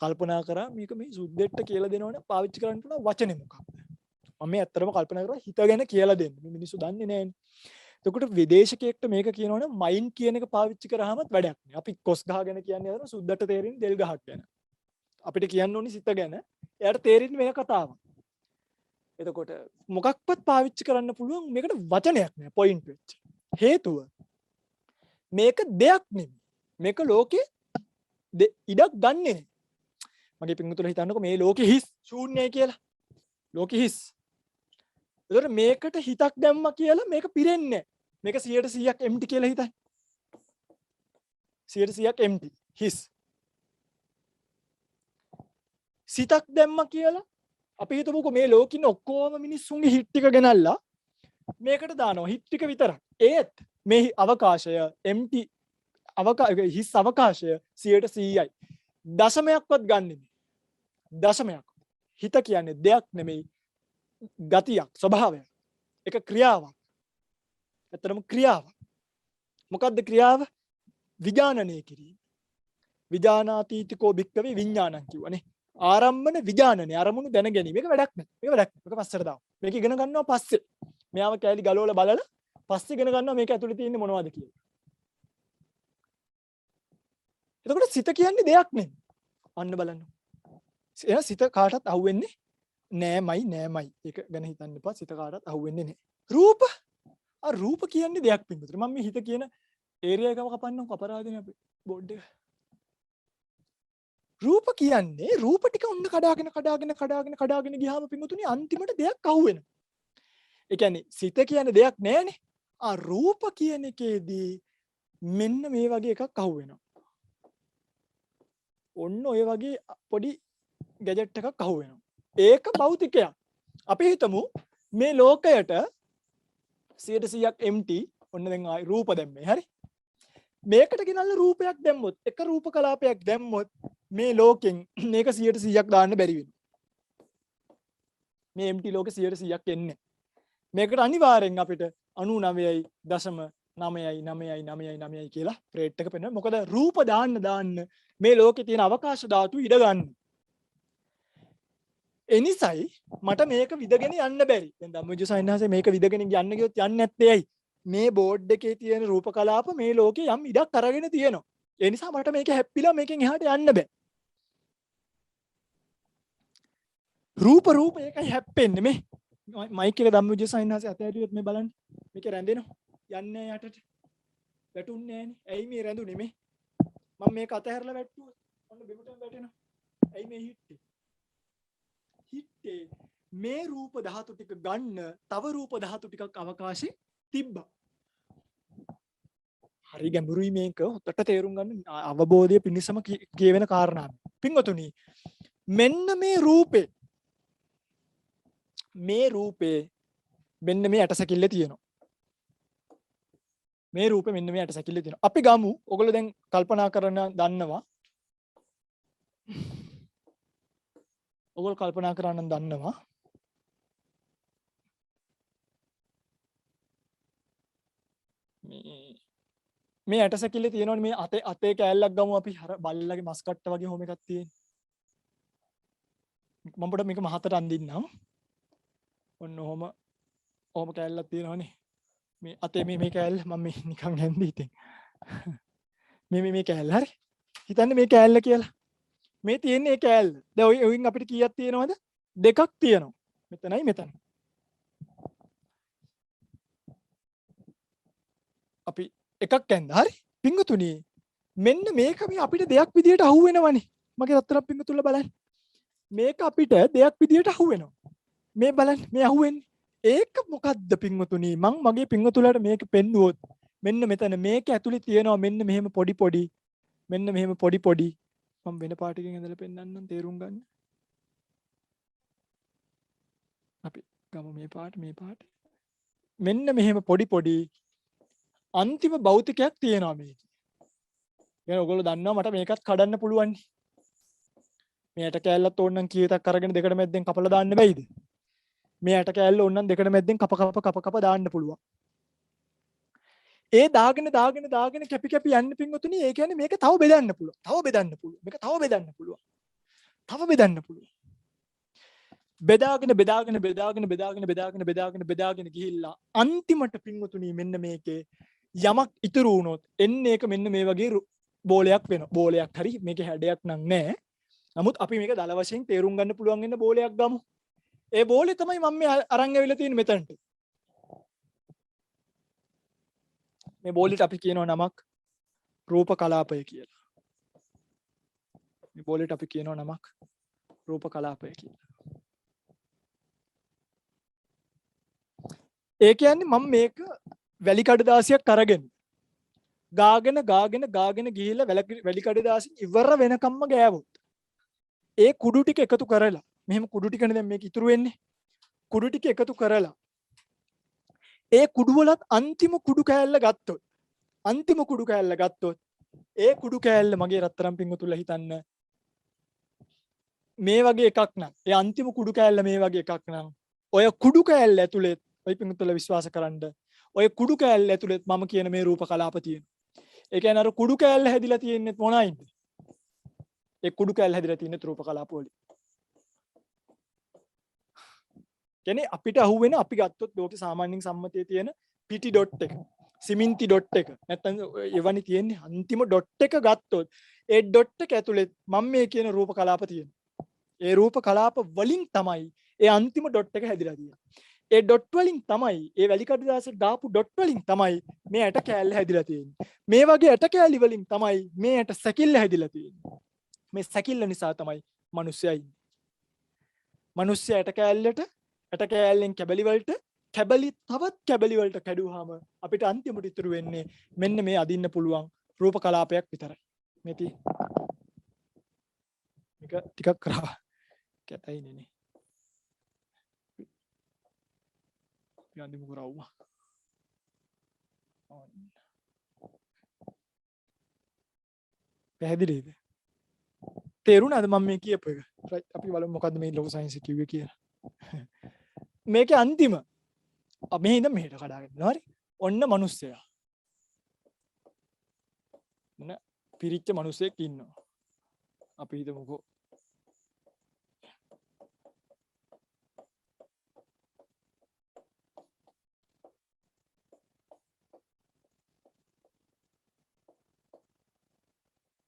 කල්පනා කරා මේක මේ සුද්දෙට්ට කියලා දෙනවනේ පාවිච්චි කරන්න පුළුවන් වචනේ මොකක්ද? මම මේ ඇත්තටම කල්පනා කරා හිත ගැන කියලා දෙන්න. මේ මිනිස්සු දන්නේ නැහැනේ. එතකොට විදේශිකයෙක්ට මේක කියනවනම් මයින් කියන එක පාවිච්චි කරාමත් වැඩක් නෑ. අපි කොස් ගහ ගැන කියන්නේ අර සුද්දට තේරෙන්නේ දෙල් ගහක් ගැන. අපිට කියන්න ඕනි සිත ගැන. එයාට තේරෙන්නේ වෙන කතාවක්. එතකොට මොකක්වත් පාවිච්චි කරන්න පුළුවන් මේකට වචනයක් නෑ පොයින්ට් වෙච්ච. හේතුව මේක දෙයක් නෙමෙයි. මේක ලෝකේ ඉඩක් ගන්නෙ නෙමෙයි. මගේ පින්වතුන්ලා හිතන්නකෝ මේ ලෝකෙ හිස් ශූන්‍යයි කියලා. ලෝකෙ හිස්. ඒතර මේකට හිතක් දැම්මා කියලා මේක පිරෙන්නේ නැහැ. මේක 100%ක් empty කියලා හිතයි. 100%ක් empty. හිස්. සිතක් දැම්මා කියලා අපි හිතමුකෝ මේ ලෝකෙ ඉන්න ඔක්කොම මිනිස්සුන්ගේ හිත් ටික ගෙනල්ලා මේකට දානවා. හිත් ටික විතරක්. ඒත් මේ අවකාශය empty හිස් අවකාශය 100%යි. දශමයක්වත් ගන්නෙ නෑ. දශමයක්. හිත කියන්නේ දෙයක් නෙමෙයි. ගතියක්, ස්වභාවයක්. ඒක ක්‍රියාවක්. ඇත්තටම ක්‍රියාවක්. මොකද්ද ක්‍රියාව? විඥානනය කිරීම. විඥානාතීතිකෝ භික්කවේ විඥානං කිව්වනේ. ආරම්භන විඥානනේ අරමුණු දැන ගැනීම. මේක වැඩක් නෑ. මේක වැඩක් නෑ. මේක පස්සට දාමු. මේක ඉගෙන ගන්නවා පස්සේ. මෙයාව කැලි ගලවලා බලලා පස්සේ ඉගෙන ගන්නවා මේක ඇතුලේ තියෙන්නේ මොනවද කියලා. එතකොට සිත කියන්නේ දෙයක් නෙමෙයි. අන්න බලන්න. එහෙනම් සිත කාටවත් අහුවෙන්නේ නෑමයි. ඒක ගැන හිතන්න එපා. සිත කාටවත් අහුවෙන්නේ නෑ. රූප. රූප කියන්නේ දෙයක් පින්දුතර. මම මේ හිත කියන ඒරියා එකම කපන්නම් අපරාධනේ අපි බෝඩ් එක. රූප කියන්නේ රූප ටික උන්න කඩාගෙන ගියාම පින්වතුනි අන්තිමට දෙයක් අහුවෙනවා. ඒ කියන්නේ සිත කියන්නේ දෙයක් නෑනේ. ආ රූප කියන එකේදී මෙන්න මේ වගේ එකක් අහුවෙනවා. ඔන්න ඔය වගේ පොඩි ගැජට් එකක් අහුවෙනවා. ඒක භෞතිකයක්. අපි හිතමු මේ ලෝකයට 100%ක් empty ඔන්න දැන් ආයි රූප දැම්මේ හරි. මේකට ගෙනල්ලා රූපයක් දැම්මොත් එක රූප කලාපයක් දැම්මොත් මේ ලෝකෙන් මේක 100%ක් දාන්න බැරි වෙනවා. මේ empty ලෝකෙ 100%ක් එන්නේ. මේකට අනිවාර්යෙන් අපිට 99.99999 කියලා රේට් එක පෙන්වනවා. මොකද රූප දාන්න මේ ලෝකේ තියෙන අවකාශ ධාතු ඉඩ ගන්න. එනිසයි මට මේක විදගෙන යන්න බැරි. දැන් ධම්මවිජය සයන්හසේ මේක විදගෙන යන්න ගියොත් යන්නේ නැත්තේ ඇයි? මේ බෝඩ් එකේ තියෙන රූප කලාප මේ ලෝකේ යම් ඉඩක් අරගෙන තියෙනවා. ඒ නිසා මට මේක හැප්පිලා මේකෙන් එහාට යන්න බෑ. රූප ඒකයි හැප්පෙන්නේ මේ. මයික් එක ධම්මවිජය සයන්හසේ අතහැරියොත් මේ බලන්න. මේක රැඳෙනවා. යන්නේ යටට. වැටුන්නේ නෑනේ. ඇයි මේ රැඳුනේ මේ? මම මේක අතහැරලා වැට්ටුවොත් ඔන්න බිමටම වැටෙනවා. ඇයි මේ හිට්ටේ? මේ රූප ධාතු ටික ගන්න තව රූප ධාතු ටිකක් අවකාශේ තිබ්බා. හරි ගැඹුරුයි මේක. හොතට තේරුම් ගන්න අවබෝධය පිණිසම කියවෙන කාරණාවක්. පින්වතුනි මෙන්න මේ රූපේ මෙන්න මේ ඇටසැකිල්ල තියෙනවා. මේ රූපේ මෙන්න මේ ඇටසැකිල්ල තියෙනවා. අපි ගමු. ඔයගොල්ලෝ දැන් කල්පනා කරන දන්නවා. ඔගොල්ලෝ කල්පනා කරන්න දන්නවා මේ ඇටසැකිල්ල තියෙනවනේ මේ අතේ කෑල්ලක් ගමු අපි අර බල්ලගේ මස් කට්ට වගේ හොම එකක් තියෙන. මම පොඩ්ඩක් මේක මහතට අඳින්නම්. ඔන්න ඔහොම කෑල්ලක් තියෙනවනේ. මේ අතේ මේ කෑල්ල මම මේ නිකන් හැන්දි ඉතින්. මේ කෑල්ල හරි. හිතන්න මේ කෑල්ල කියලා. මේ තියෙන්නේ ඒ කෑල්ල. දැන් ඔයින් අපිට කීයක් තියෙනවද? දෙකක් තියෙනවා. මෙතනයි මෙතන. අපි එකක් ඇන්ද හරි? පිංගුතුනි මෙන්න මේක මේ අපිට දෙයක් විදියට අහු වෙනවනේ. මගේ රත්තරන් පිංගුතුල්ලා බලන්න. මේක අපිට දෙයක් විදියට අහු වෙනවා. මේ බලන්න මේ අහු වෙන්නේ. ඒක මොකද්ද පිංගුතුනි? මං මගේ පිංගුතුල්ලාට මේක පෙන්නුවොත් මෙන්න මෙතන මේක ඇතුලේ තියෙනවා මෙන්න මෙහෙම පොඩි මෙන්න මෙහෙම පොඩි මම වෙන පාටකින් ඇදලා පෙන්නන්නම් තේරුම් ගන්න. අපි ගමු මේ පාට මෙන්න මෙහෙම පොඩි අන්තිම භෞතිකයක් තියෙනවා මේක. يعني ඔයගොල්ලෝ දන්නවා මට මේකත් කඩන්න පුළුවන්. මේ ඇට කෑල්ලත් ඕනනම් කීයටක් අරගෙන දෙකට මැද්දෙන් කපලා දාන්න බැයිද? මේ ඇට කෑල්ල ඕනනම් දෙකට මැද්දෙන් කප දාන්න පුළුවන්. ඒ දාගෙන කැපි යන්න පින්වතුනි ඒ කියන්නේ මේක තව බෙදන්න පුළුවන්. මේක තව බෙදන්න පුළුවන්. බෙදාගෙන ගිහිල්ලා අන්තිමට පින්වතුනි මෙන්න මේකේ යමක් ඉතුරු වුණොත් එන්නේ ඒක මෙන්න මේ වගේ බෝලයක් වෙනවා. බෝලයක් හරි මේකේ හැඩයක් නම් නැහැ. නමුත් අපි මේක දල වශයෙන් තේරුම් ගන්න පුළුවන් වෙන බෝලයක් ගමු. ඒ බෝලේ තමයි මම මේ අරන් ඇවිල්ලා තියෙන්නේ මෙතනට. මේ බෝලෙට අපි කියනවා නමක් රූප කලාපය කියලා. මේ බෝලෙට අපි කියනවා නමක් රූප කලාපය කියලා. ඒ කියන්නේ මම මේක වැලි කඩදාසියක් අරගෙන ගාගෙන ගිහිල්ලා වැලි කඩදාසිය ඉවර වෙනකම්ම ගෑවොත් ඒ කුඩු ටික එකතු කරලා මෙහෙම කුඩු ටිකනේ දැන් මේක ඉතුරු වෙන්නේ. කුඩු ටික එකතු කරලා ඒ කුඩු වලත් අන්තිම කුඩු කෑල්ල ගත්තොත් ඒ කුඩු කෑල්ල මගේ රත්තරන් පිංගුතුල්ලා හිතන්න මේ වගේ එකක් නම් ඒ අන්තිම කුඩු කෑල්ල මේ වගේ එකක් නම් ඔය කුඩු කෑල්ල ඇතුලේ ඔය පිංගුතුල්ලා විශ්වාස කරන්න ඔය කුඩු කෑල්ල ඇතුලේ මම කියන මේ රූප කලාප තියෙනවා. ඒ කියන්නේ අර කුඩු කෑල්ල හැදිලා තියෙන්නේ මොනයින්ද? ඒ කුඩු කෑල්ල හැදිලා තියෙන්නේ රූප කලාප වලින්. කියන්නේ අපිට අහුවෙන අපි ගත්තොත් ලෝකේ සාමාන්‍යයෙන් සම්මතයේ තියෙන පිටි ඩොට් එක, සිමෙන්ති ඩොට් එක නැත්නම් එවනි තියෙන්නේ අන්තිම ඩොට් එක ගත්තොත් ඒ ඩොට් එක ඇතුලේ මම මේ කියන රූප කලාප තියෙනවා. ඒ රූප කලාප වලින් තමයි ඒ අන්තිම ඩොට් එක හැදිලා තියෙන්නේ. ඒ ඩොට් වලින් තමයි ඒ වැලි කඩදාසියට දාපු ඩොට් වලින් තමයි මේ ඇට කෑල්ල හැදිලා තියෙන්නේ. මේ වගේ ඇට කෑලි වලින් තමයි මේ ඇට සැකිල්ල හැදිලා තියෙන්නේ. මේ සැකිල්ල නිසා තමයි මිනිස්සයා ඉන්නේ. මිනිස්සයා ඇට කෑල්ලෙන් කැබලි වලට කැබලි තවත් කැබලි වලට කැඩුවාම අපිට අන්තිමට ඉතුරු වෙන්නේ මෙන්න මේ අදින්න පුළුවන් රූප කලාපයක් විතරයි. මේ මේක ටිකක් කරා කැතයිනේ නේ. යන්දිමු කරවුවා. පැහැදිලිද? තේරුණාද මම මේ කියපු එක? රයිට් අපි බලමු මොකද්ද මේ ලෝක සයන්ස් කිව්වේ කියලා. මේකේ අන්තිම මේ ඉඳන් මෙහෙට කඩාගෙන යනවා හරි. ඔන්න මිනිස්සයා. මොන පිරිච්ච මිනිස්සෙක් ඉන්නවා. අපි හිතමුකෝ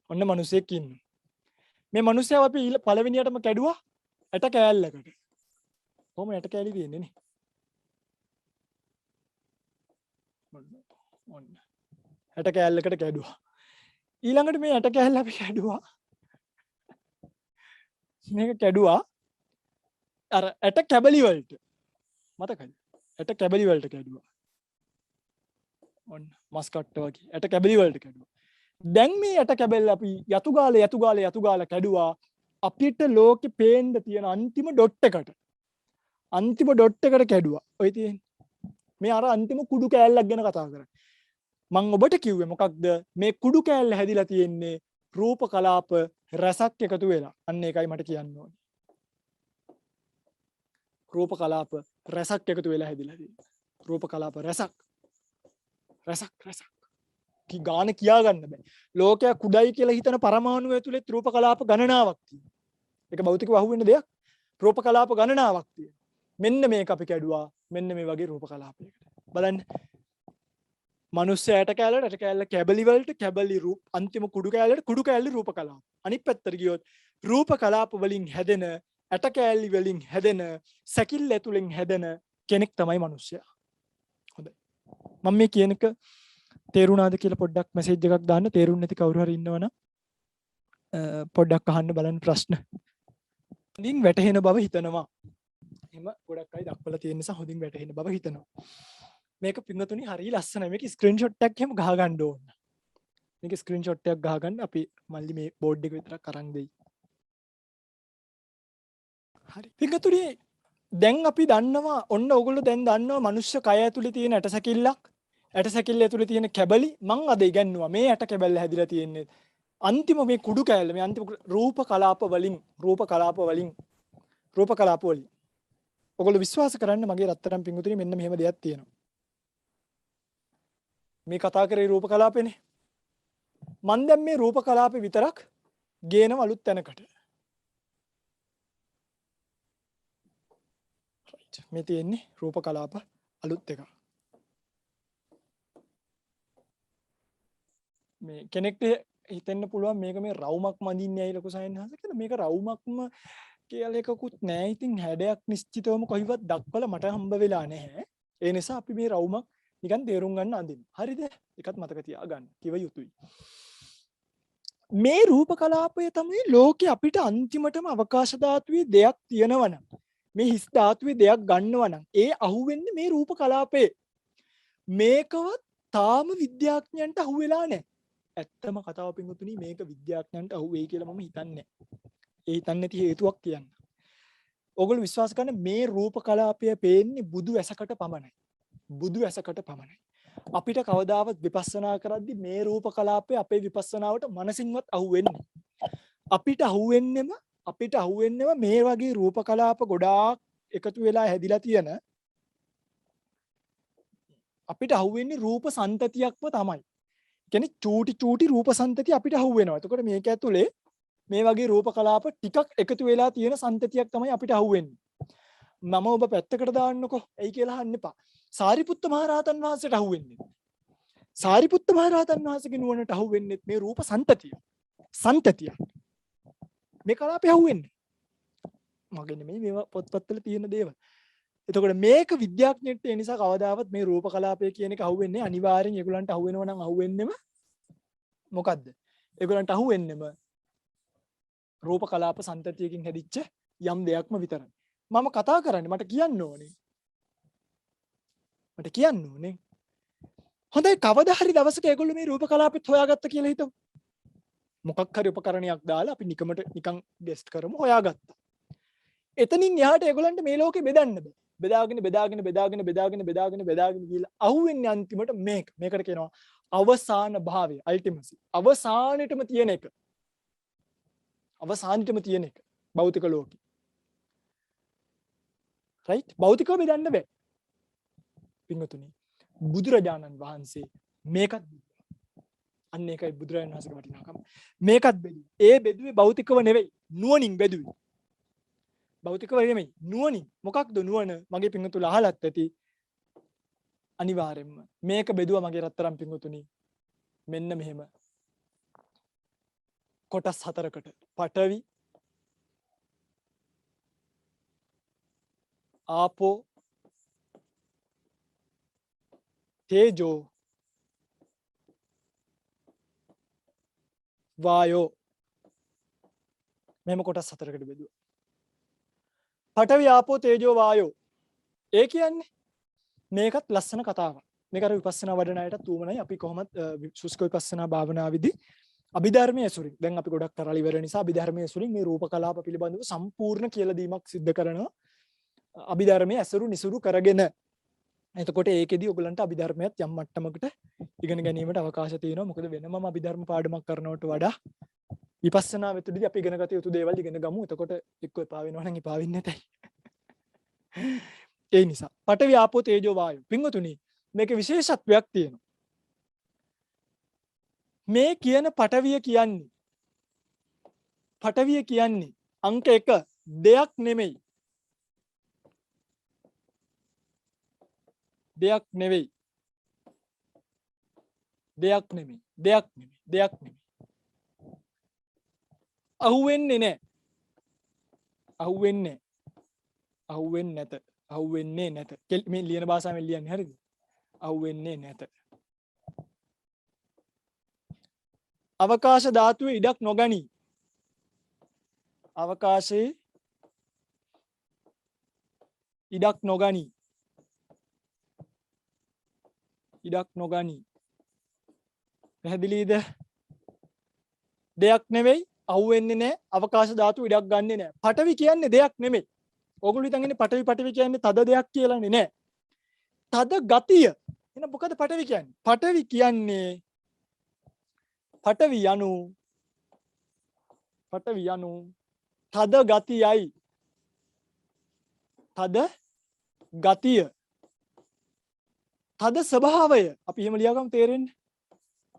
ඔන්න මිනිස්සෙක් ඉන්නවා. මේ මිනිස්සයා අපි පළවෙනියටම කැඩුවා ඇට කෑල්ලකට. කොහොම ඇට කෑලි තියෙන්නේ නේ? ඔන්න ඇට කෑල්ලකට කැඩුවා. ඊළඟට මේ ඇට කෑල්ල අපි කැඩුවා. මේක කැඩුවා අර ඇට කැබලි වලට. මතකද? ඇට කැබලි වලට කැඩුවා. ඔන්න මස් කට්ට වගේ ඇට කැබලි වලට කැඩුවා. දැන් මේ ඇට කැබල්ල අපි යතු ගාලා කැඩුවා අපිට ලෝකෙ පේන්න තියෙන අන්තිම ඩොට් එකට. අන්තිම ඩොට් එකට කැඩුවා. ඔය තියෙන්නේ. මේ අර අන්තිම කුඩු කෑල්ලක් ගැන කතා කරන්නේ. මම ඔබට කිව්වේ මොකක්ද? මේ කුඩු කෑල්ල හැදිලා තියෙන්නේ රූප කලාප රසක් එකතු වෙලා. අන්න ඒකයි මට කියන්න ඕනේ. රූප කලාප රසක් එකතු වෙලා හැදිලා තියෙන්නේ. රූප කලාප රසක්. කි ගාන කියා ගන්න බෑ. ලෝකයක් කුඩයි කියලා හිතන පරමාණු ඇතුලේ රූප කලාප ගණනාවක් තියෙනවා. ඒක භෞතිකව අහුවෙන්න දෙයක්. රූප කලාප ගණනාවක් තියෙනවා. මෙන්න මේක අපි කැඩුවා. මෙන්න මේ වගේ රූප කලාපයකට. බලන්න. මිනිස්සයාට කැලලට කැලල කැබලි වලට කැබලි රූප අන්තිම කුඩු කැලලට කුඩු කැලලි රූප කලාප. අනිත් පැත්තට ගියොත් රූප කලාප වලින් හැදෙන ඇට කැලලි වලින් හැදෙන සැකිල්ල ඇතුලෙන් හැදෙන කෙනෙක් තමයි මිනිස්සයා. හොඳයි. මම මේ කියන එක තේරුණාද කියලා පොඩ්ඩක් මැසේජ් එකක් දාන්න. තේරුන්නේ නැති කවුරු හරි ඉන්නවනම් පොඩ්ඩක් අහන්න බලන්න ප්‍රශ්න. හොඳින් වැටහෙන බව හිතනවා. එහෙම ගොඩක් අය දක්වලා තියෙන නිසා හොඳින් වැටහෙන බව හිතනවා. මේක පින්නතුනි හරිය ලස්සනයි. මේක ස්ක්‍රීන්ෂොට් එකක් එහෙම ගහ ගන්න ඕන. මේක ස්ක්‍රීන්ෂොට් එකක් ගහ ගන්න අපි මල්ලි මේ බෝඩ් එක විතරක් අරන් දෙයි. හරි. පින්නතුනි දැන් අපි දන්නවා ඔන්න ඔයගොල්ලෝ දැන් දන්නවා මනුෂ්‍ය කය ඇතුලේ තියෙන ඇටසැකිල්ලක් ඇට සැකිල්ල ඇතුලේ තියෙන කැබලි මං අද ඉගන්නවා මේ ඇට කැබල්ල හැදිලා තියෙන්නේ අන්තිම මේ කුඩු කැලල මේ අන්තිම රූප කලාප වලින් ඔයගොල්ලෝ විශ්වාස කරන්න මගේ රත්තරන් පිංගුතුනි මෙන්න මෙහෙම දෙයක් තියෙනවා මේ කතා කරේ රූප කලාපේනේ මං දැන් මේ රූප කලාපේ විතරක් ගේනව අලුත් තැනකට මේ තියෙන්නේ රූප කලාප අලුත් එකක් මේ කෙනෙක්ට හිතෙන්න පුළුවන් මේක මේ රවුමක් මඳින්නේ ඇයි ලොකු සයන්හස කියලා මේක රවුමක්ම කියලා එකකුත් නෑ ඉතින් හැඩයක් නිශ්චිතවම කොහිවත් දක්වලා මට හම්බ වෙලා නැහැ ඒ නිසා අපි මේ රවුමක් නිකන් තේරුම් ගන්න අඳින්න හරිද ඒකත් මතක තියාගන්න කිව යුතුයි මේ රූප කලාපය තමයි ලෝකේ අපිට අන්තිමටම අවකාශ ධාතුවේ දෙයක් තියෙනවනම් මේ හිස් ධාතුවේ දෙයක් ගන්නවනම් ඒ අහුවෙන්නේ මේ රූප කලාපේ මේකවත් තාම විද්‍යාඥයන්ට අහුවෙලා නැහැ ඇත්තම කතාව පින්වතුනි මේක විද්‍යාඥයන්ට අහුවෙයි කියලා මම හිතන්නේ. ඒ හිතන්නේ නැති හේතුවක් කියන්න. ඕගොල්ලෝ විශ්වාස කරන මේ රූප කලාපය පේන්නේ බුදු ඇසකට පමණයි. බුදු ඇසකට පමණයි. අපිට කවදාවත් විපස්සනා කරද්දි මේ රූප කලාපය අපේ විපස්සනාවට මනසින්වත් අහුවෙන්නේ. අපිට අහුවෙන්නම මේ වගේ රූප කලාප ගොඩාක් එකතු වෙලා හැදිලා තියෙන අපිට අහුවෙන්නේ රූප සන්තතියක්ම තමයි. කියන්නේ චූටි රූප සන්තති අපිට අහු වෙනවා. එතකොට මේක ඇතුලේ මේ වගේ රූප කලාප ටිකක් එකතු වෙලා තියෙන සන්තතියක් තමයි අපිට අහු වෙන්නේ. මම ඔබ පැත්තකට දාන්නකො. එයි කියලා අහන්න එපා. සාරිපුත්ත මහ රහතන් වහන්සේට අහු වෙන්නේ. සාරිපුත්ත මහ රහතන් වහන්සේගේ නුවණට අහු වෙන්නේ මේ රූප සන්තතිය. මේ කලාපේ අහු වෙන්නේ. මගේ නෙමෙයි මේවා පොත්පත්වල තියෙන දේවල්. එතකොට මේක විද්‍යාඥයෙක්ට ඒ නිසා කවදාවත් මේ රූප කලාපය කියන එක අහුවෙන්නේ අනිවාර්යෙන් ඒගොල්ලන්ට අහුවෙනවා නම් අහුවෙන්නෙම මොකද්ද? ඒගොල්ලන්ට අහුවෙන්නෙම රූප කලාප සන්තතියකින් හැදිච්ච යම් දෙයක්ම විතරයි. මම කතා කරන්නේ මට කියන්න ඕනේ. මට කියන්න ඕනේ. හොඳයි කවදා හරි දවසක ඒගොල්ලෝ මේ රූප කලාපෙත් හොයාගත්ත කියලා හිතමු. මොකක් හරි උපකරණයක් දාලා අපි නිකමට නිකන් ගෙස්ට් කරමු හොයාගත්තා. එතනින් එහාට ඒගොල්ලන්ට මේ ලෝකෙ බෙදන්න බෑ. බෙදාගෙන ගිහලා අහුවෙන්නේ අන්තිමට මේකට කියනවා අවසාන භාවය අල්ටිමසි. අවසානෙටම තියෙන එක. අවසානෙටම තියෙන එක. භෞතික ලෝකෙ. රයිට්? භෞතිකව බෙදන්න බෑ. පින්වතුනි බුදුරජාණන් වහන්සේ මේකත් අන්න ඒකයි බුදුරජාණන් වහන්සේගේ වටිනාකම. මේකත් බෙදුවේ. ඒ බෙදුවේ භෞතිකව නෙවෙයි නුවණින් බෙදුවේ. භෞතිකව නෙමෙයි නුවණින්. මොකක්ද නුවණ? මගේ පින්වතුන්ලා අහලත් ඇති. අනිවාර්යෙන්ම මේක බෙදුවා මගේ රත්තරන් පින්වතුනි. මෙන්න මෙහෙම. කොටස් 4කට. පඨවි, ආපෝ, තේජෝ, වායෝ. මෙහෙම කොටස් 4කට බෙදුවා. පඨවි ආපෝ තේජෝ වායෝ. ඒ කියන්නේ මේකත් ලස්සන කතාවක්. මේක අර විපස්සනා වඩන අයටත් උවමනයි. අපි කොහොමද සුස්ක විපස්සනා භාවනාවේදී අභිධර්මයේ ඇසුරින් දැන් අපි ගොඩක් කරලා ඉවර නිසා අභිධර්මයේ ඇසුරින් මේ රූප කලාප පිළිබඳව සම්පූර්ණ කියලා දීමක් සිද්ධ කරනවා. අභිධර්මයේ ඇසුරු නිසුරු කරගෙන. එතකොට ඒකෙදි ඔයගලන්ට අභිධර්මයත් යම් මට්ටමකට ඉගෙන ගැනීමට අවකාශ තියෙනවා. මොකද වෙනමම අභිධර්ම පාඩමක් කරනවට වඩා විපස්සනා වෙතදී අපි ඉගෙන ගත යුතු දේවල් ඉගෙන ගමු. එතකොට එක්ක එපා වෙනවා නම් එපා වෙන්නේ නැතයි. ඒ නිසා පඨවි ආපෝ තේජෝ වායෝ. පින්වතුනි මේකේ විශේෂත්වයක් තියෙනවා. මේ කියන පඨවිය කියන්නේ අංක 1 දෙයක් නෙමෙයි. දෙයක් නෙමෙයි. අහුවෙන්නේ නැහැ. අහුවෙන්නේ නැත. මේ ලියන භාෂාවෙන් ලියන්නේ හරිද? අහුවෙන්නේ නැත. අවකාශ ධාතුවේ ඉඩක් නොගනී. අවකාශයේ ඉඩක් නොගනී. පැහැදිලිද? දෙයක් නෙවෙයි, අහුවෙන්නේ නැහැ, අවකාශ ධාතු ඉඩක් ගන්නෙ නැහැ. පඨවි කියන්නේ දෙයක් නෙමෙයි. ඕගොල්ලෝ හිතන් ඉන්නේ පඨවි කියන්නේ තද දෙයක් කියලානේ නෑ. තද ගතිය. එහෙනම් මොකද පඨවි කියන්නේ? පඨවි කියන්නේ පඨවි යනු තද ගතියයි. තද ගතිය. තද ස්වභාවය. අපි එහෙම ලියාගමු තේරෙන්නේ.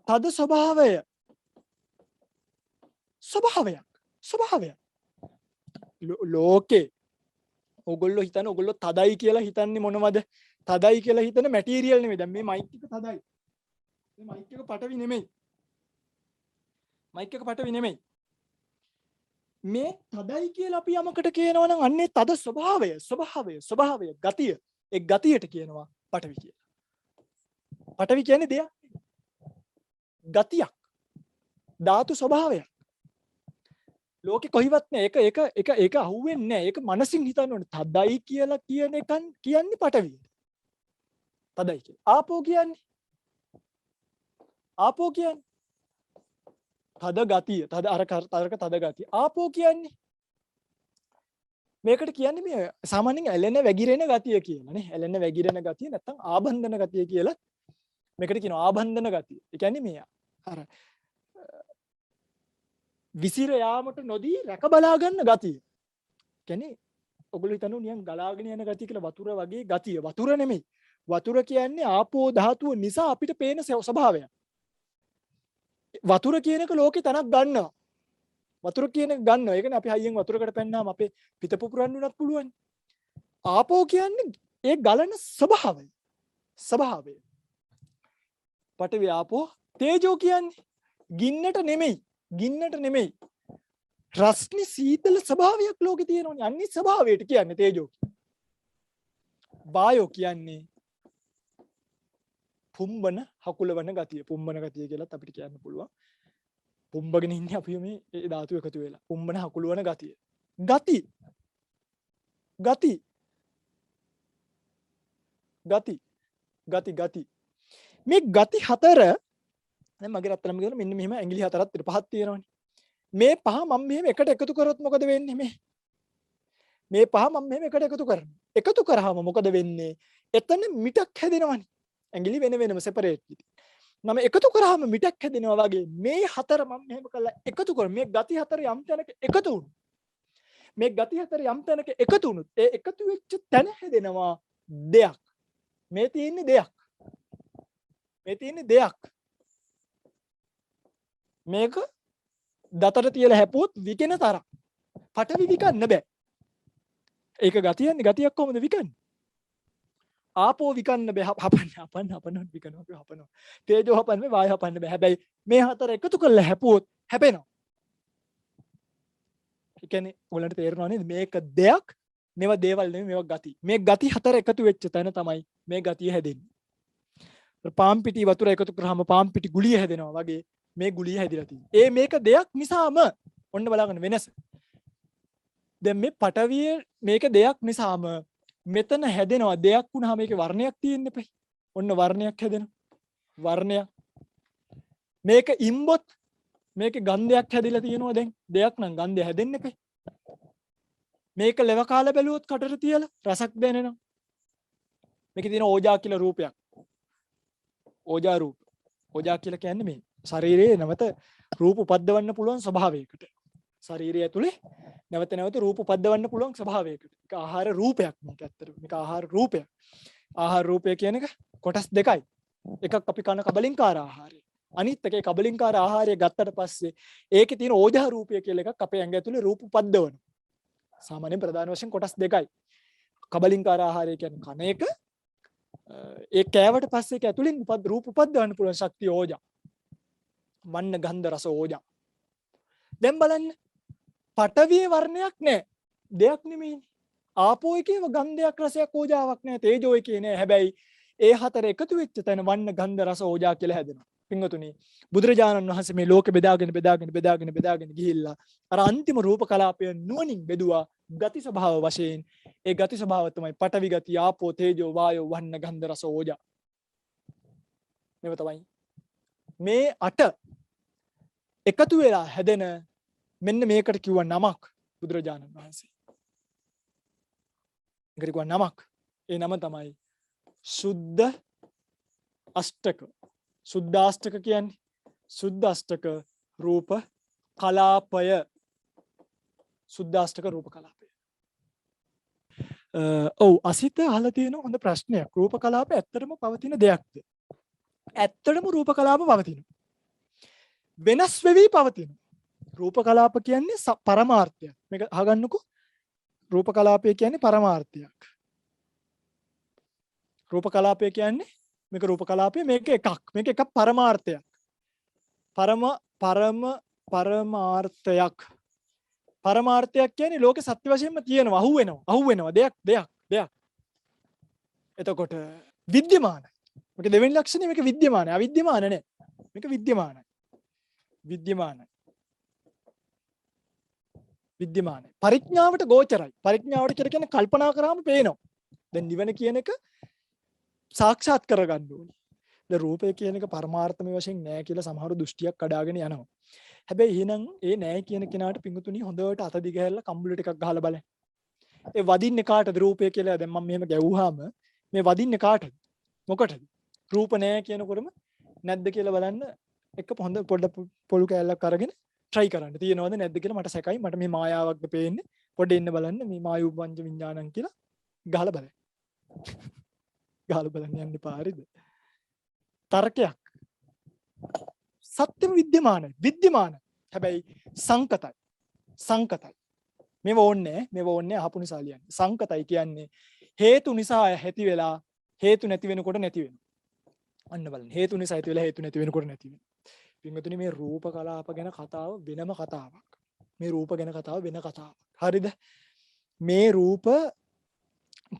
තද ස්වභාවය. ස්වභාවයක්. ලෝකේ ඔගොල්ලෝ හිතන ඔගොල්ලෝ තදයි කියලා හිතන්නේ මොනවද? තදයි කියලා හිතන මැටීරියල් නෙමෙයි. දැන් මේ මයික් එක තදයි. මේ මයික් එක පටවි නෙමෙයි. මේ තදයි කියලා අපි යමකට කියනවා නම් අන්නේ තද ස්වභාවය, ගතිය. ඒ ගතියට කියනවා පටවි කියලා. පටවි කියන්නේ දෙයක්. ගතියක්. ධාතු ස්වභාවයක්. ලෝකෙ කොහිවත් නෑ. ඒක අහුවෙන්නේ නෑ. ඒක මනසින් හිතන්න ඕනේ. තදයි කියලා කියන එකන් කියන්නේ පටවිය. තදයි කියලා. ආපෝ කියන්නේ තද ගතිය. තද ගතිය. ආපෝ කියන්නේ මේකට කියන්නේ මේ සාමාන්‍යයෙන් ඇලෙන වැగిරෙන ගතිය කියලා නේ. ඇලෙන වැగిරෙන ගතිය නැත්තම් ආබන්ධන ගතිය කියලා මේකට කියනවා ආබන්ධන ගතිය. ඒ කියන්නේ මේ අර විසිර යාමට නොදී රැක බලා ගන්න ගතිය. කියන්නේ ඔගොල්ලෝ හිතනවා නිකන් ගලාගෙන යන ගතිය කියලා වතුර වගේ ගතිය. වතුර නෙමෙයි. වතුර කියන්නේ ආපෝ ධාතුව නිසා අපිට පේන ස්වභාවයක්. වතුර කියන එක ලෝකේ තනක් ගන්නවා. වතුර කියන එක ගන්නවා. ඒ කියන්නේ අපි හයියෙන් වතුරකට පැන්නාම අපේ පිට පුපුරන්න උනත් පුළුවන්. ආපෝ කියන්නේ ඒ ගලන ස්වභාවය. පඨවි ආපෝ තේජෝ කියන්නේ ගින්නට නෙමෙයි. රස්නි සීතල ස්වභාවයක් ලෝකේ තියෙනවනේ. අනිත් ස්වභාවයට කියන්නේ තේජෝ. වායෝ කියන්නේ පුම්බන හකුලවන ගතිය. පුම්බන ගතිය කියලාත් අපිට කියන්න පුළුවන්. පුම්බගෙන ඉන්නේ අපි මේ ඒ ධාතු එකතු වෙලා. පුම්බන හකුලවන ගතිය. ගති. ගති. ගති. ගති ගති. මේ ගති හතර දැන් මගේ රත්තරන් කියලා මෙන්න මෙහෙම ඇඟිලි හතරක් පහක් තියෙනවනේ. මේ පහ මම මෙහෙම එකට එකතු කරොත් මොකද වෙන්නේ මේ? මේ පහ මම මෙහෙම එකට එකතු කරනවා. එකතු කරාම මොකද වෙන්නේ? එතන මිටක් හැදෙනවනේ. ඇඟිලි වෙන වෙනම සෙපරේට් ඉතින්. මම එකතු කරාම මිටක් හැදෙනවා වගේ මේ හතර මම මෙහෙම කළා එකතු කර මේ ගති හතර යම් තැනක එකතු වුණා. මේ ගති හතර යම් තැනක එකතු වුණොත් ඒ එකතු වෙච්ච තැන හැදෙනවා දෙයක්. මේ තියෙන්නේ දෙයක්. මේ තියෙන්නේ දෙයක්. මේක දතට තියලා හැපුවොත් විකෙන තරම්. පටවි විකන්න බෑ. ඒක ගතියන්නේ ගතියක් කොහොමද විකන්නේ? ආපෝ විකන්න බෑ හපන්න විකනවා අපි හපනවා. තේජෝ හපන්න වායු හපන්න බෑ. හැබැයි මේ හතර එකතු කරලා හැපුවොත් හැපෙනවා. ඒ කියන්නේ ඔයගලන්ට තේරෙනව නේද මේක දෙයක් මේවා දේවල් නෙමෙයි මේවා ගති. මේ ගති හතර එකතු වෙච්ච තැන තමයි මේ ගතිය හැදෙන්නේ. පාම් පිටි වතුර එකතු කරාම පාම් පිටි ගුලිය හැදෙනවා වගේ මේ ගුලිය හැදිලා තියෙනවා. ඒ මේක දෙයක් නිසාම ඔන්න බලාගන්න වෙනස. දැන් මේ පටවිය මේක දෙයක් නිසාම මෙතන හැදෙනවා දෙයක් වුණාම මේකේ වර්ණයක් තියෙන්න එපයි. ඔන්න වර්ණයක් හැදෙනවා. වර්ණයක්. මේක ඉම්බොත් මේකේ ගන්ධයක් හැදිලා තියෙනවා දැන්. දෙයක් නම් ගන්ධය හැදෙන්න එපයි. මේක ලෙව කාලා බැලුවොත් කටට තියලා රසක් දැනෙනවා. මේකේ තියෙන ඕජා කියලා රූපයක්. ඕජා රූප. ඕජා කියලා කියන්නේ මේ ශරීරයේ නැවත රූප උපද්දවන්න පුළුවන් ස්වභාවයකට. ශරීරය ඇතුලේ නැවත නැවත රූප උපද්දවන්න පුළුවන් ස්වභාවයකට. ඒක ආහාර රූපයක් මේක ඇත්තට. මේක ආහාර රූපයක්. ආහාර රූපය කියන එක කොටස් දෙකයි. එකක් අපි කන කබලින්කාර ආහාරය. අනිත් එකේ කබලින්කාර ආහාරය ගත්තට පස්සේ ඒකේ තියෙන ඕජා රූපය කියලා එකක් අපේ ඇඟ ඇතුලේ රූප උපද්දවන. සාමාන්‍යයෙන් ප්‍රධාන වශයෙන් කොටස් දෙකයි. කබලින්කාර ආහාරය කියන්නේ කන එක ඒ කෑවට පස්සේ ඒක ඇතුලින් රූප උපද්දවන්න පුළුවන් ශක්තිය ඕජා. වන්න ගන්ධ රස ඕජා. දැන් බලන්න පටවියේ වර්ණයක් නැහැ. දෙයක් නෙමෙයි. ආපෝ එකේව ගන්ධයක් රසයක් ඕජාවක් නැහැ. තේජෝ එකේ නැහැ. හැබැයි ඒ හතර එකතු වෙච්ච තැන වන්න ගන්ධ රස ඕජා කියලා හැදෙනවා. පින්වතුනි බුදුරජාණන් වහන්සේ මේ ලෝකෙ බෙදාගෙන ගිහිල්ලා අර අන්තිම රූප කලාපය නුවණින් බෙදුවා ගති ස්වභාව වශයෙන්. ඒ ගති ස්වභාව තමයි පඨවි ගති, ආපෝ, තේජෝ, වායෝ, වන්න, ගන්ධ, රස, ඕජා. මේව තමයි මේ 8 එකතු වෙලා හැදෙන මෙන්න මේකට කිව්ව නමක් බුදුරජාණන් වහන්සේ. ඒකට කිව්ව නමක්. ඒ නම තමයි සුද්ධ අෂ්ටක. සුද්ධාෂ්ටක කියන්නේ සුද්ධාෂ්ටක රූප කලාපය. සුද්ධාෂ්ටක රූප කලාපය. ඔව් අසිත අහලා තියෙන හොඳ ප්‍රශ්නයක්. රූප කලාප ඇත්තටම පවතින දෙයක්ද? ඇත්තටම රූප කලාප පවතිනවා. වෙනස් වෙවි පවතිනවා. රූප කලාප කියන්නේ පරමාර්ථයක්. මේක අහගන්නකෝ. රූප කලාපය කියන්නේ පරමාර්ථයක්. රූප කලාපය කියන්නේ මේක රූප කලාපය මේක එකක්. මේක එකක් පරමාර්ථයක්. පරමාර්ථයක්. පරමාර්ථයක් කියන්නේ ලෝකේ සත්‍ය වශයෙන්ම තියෙනවා. අහුවෙනවා. දෙයක්. එතකොට විද්‍යමානයි. මේක දෙවෙනි ලක්ෂණය මේක විද්‍යමානයි. අවිද්‍යමාන නෑ. මේක විද්‍යමානයි. විද්‍යමානයි. පරිඥාවට ගෝචරයි. පරිඥාවට කියලා කියන්නේ කල්පනා කරාම පේනවා. දැන් නිවන කියන එක සාක්ෂාත් කරගන්න ඕනේ. දැන් රූපය කියන එක පරමාර්ථමය වශයෙන් නෑ කියලා සමහර දෘෂ්ටියක් කඩාගෙන යනවා. හැබැයි එහෙනම් ඒ නෑ කියන කෙනාට පිඟුතුණි හොඳට අත දිග හැරලා කම්බුල ටිකක් ගහලා බලන්න. ඒ වදින්නේ කාටද රූපය කියලා දැන් මම මෙහෙම ගැව්වහම මේ වදින්නේ කාටද? මොකටද? රූප නෑ කියනකොටම නැද්ද කියලා බලන්න එක හොඳ පොඩ්ඩක් පොළු කෑල්ලක් අරගෙන try කරන්න. තියෙනවද නැද්ද කියලා මට සැකයි. මට මේ මායාවක්ද පේන්නේ. පොඩ්ඩ එන්න බලන්න මේ මායු පංච විඥානං කියලා ගහලා බලන්න. ගහලා බලන්න යන්න පාරේද? තර්කයක්. සත්‍යම විද්‍යමානයි. හැබැයි සංකතයි. මේව ඕන්නේ අහපු නිසා ලියන්නේ. සංකතයි කියන්නේ හේතු නිසා ඇති වෙලා හේතු නැති වෙනකොට නැති වෙනවා. අන්න බලන්න. හේතු නිසා ඇති වෙලා හේතු නැති වෙනකොට නැති වෙනවා. පින්වතුනි මේ රූප කලාප ගැන කතාව වෙනම කතාවක්. මේ රූප ගැන කතාව වෙන කතාවක්. හරිද? මේ රූප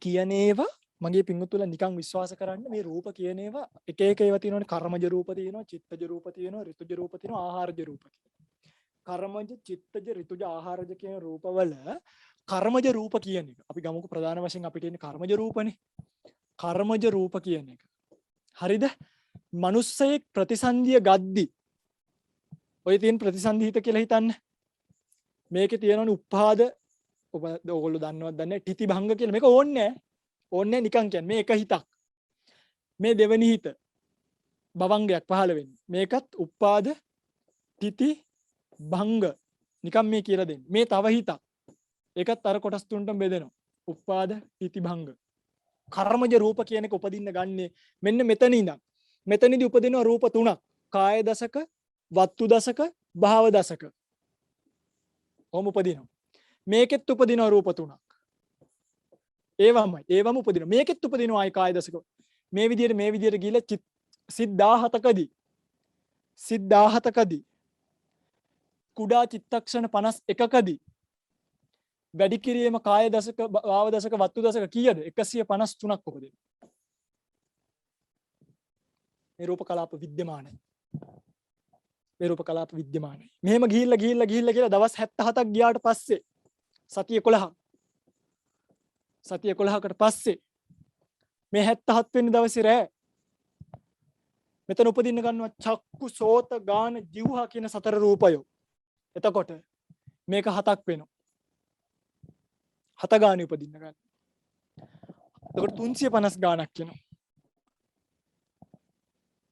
කියන ඒවා මගේ පින්වතුන්ලා නිකන් විශ්වාස කරන්න මේ රූප කියන ඒවා එක එක ඒවා තියෙනවනේ කර්මජ රූප තියෙනවා, චිත්තජ රූප තියෙනවා, ඍතුජ රූප තියෙනවා, ආහාරජ රූප තියෙනවා. කර්මජ, චිත්තජ, ඍතුජ, ආහාරජ කියන රූපවල කර්මජ රූප කියන එක. අපි ගමුකෝ ප්‍රධාන වශයෙන් අපිට එන්නේ කර්මජ රූපනේ. කර්මජ රූප කියන එක. හරිද? මනුස්සයෙක් ප්‍රතිසන්දිය ගද්දි ඔය තියෙන ප්‍රතිසන්දි හිත කියලා හිතන්න. මේකේ තියෙනවනේ උප්පාද ඔයගොල්ලෝ දන්නවද දන්නේ ටිති භංග කියලා. මේක ඕන්නේ ඕන්නේ නිකන් කියන්නේ මේ එක හිතක්. මේ දෙවෙනි හිත භවංගයක් පහළ වෙන්නේ. මේකත් උප්පාද ටිති භංග නිකන් මේ කියලා දෙන්නේ. මේ තව හිතක්. ඒකත් අර කොටස් තුනටම බෙදෙනවා. උප්පාද ටිති භංග. කර්මජ රූප කියන එක උපදින්න ගන්නේ මෙන්න මෙතන ඉඳන්. මෙතනදී උපදිනවා රූප තුනක්. කාය දසක, වත්තු දසක, භාව දසක. ඔහොම උපදිනවා. මේකෙත් උපදිනවා රූප තුනක්. ඒවම උපදිනවා. මේකෙත් උපදිනවා ආයි කාය දසක. මේ විදිහට ගිහලා සිත් 17කදී කුඩා චිත්තක්ෂණ 51කදී වැඩි කිරීම කාය දසක, භාව දසක, වත්තු දසක කීයද? 153ක් උපදිනවා. මේ රූප කලාප විද්‍යමානයි. මෙහෙම ගිහිල්ලා දවස් 77ක් ගියාට පස්සේ සතිය 11කට පස්සේ මේ 77 වෙනි දවසේ රෑ මෙතන උපදින්න ගන්නවා චක්කු, සෝත, ගාන, જીවහා කියන සතර රූපය. එතකොට මේක 7ක් වෙනවා. 7 ගානේ උපදින්න ගන්න. එතකොට 350 ගානක් වෙනවා.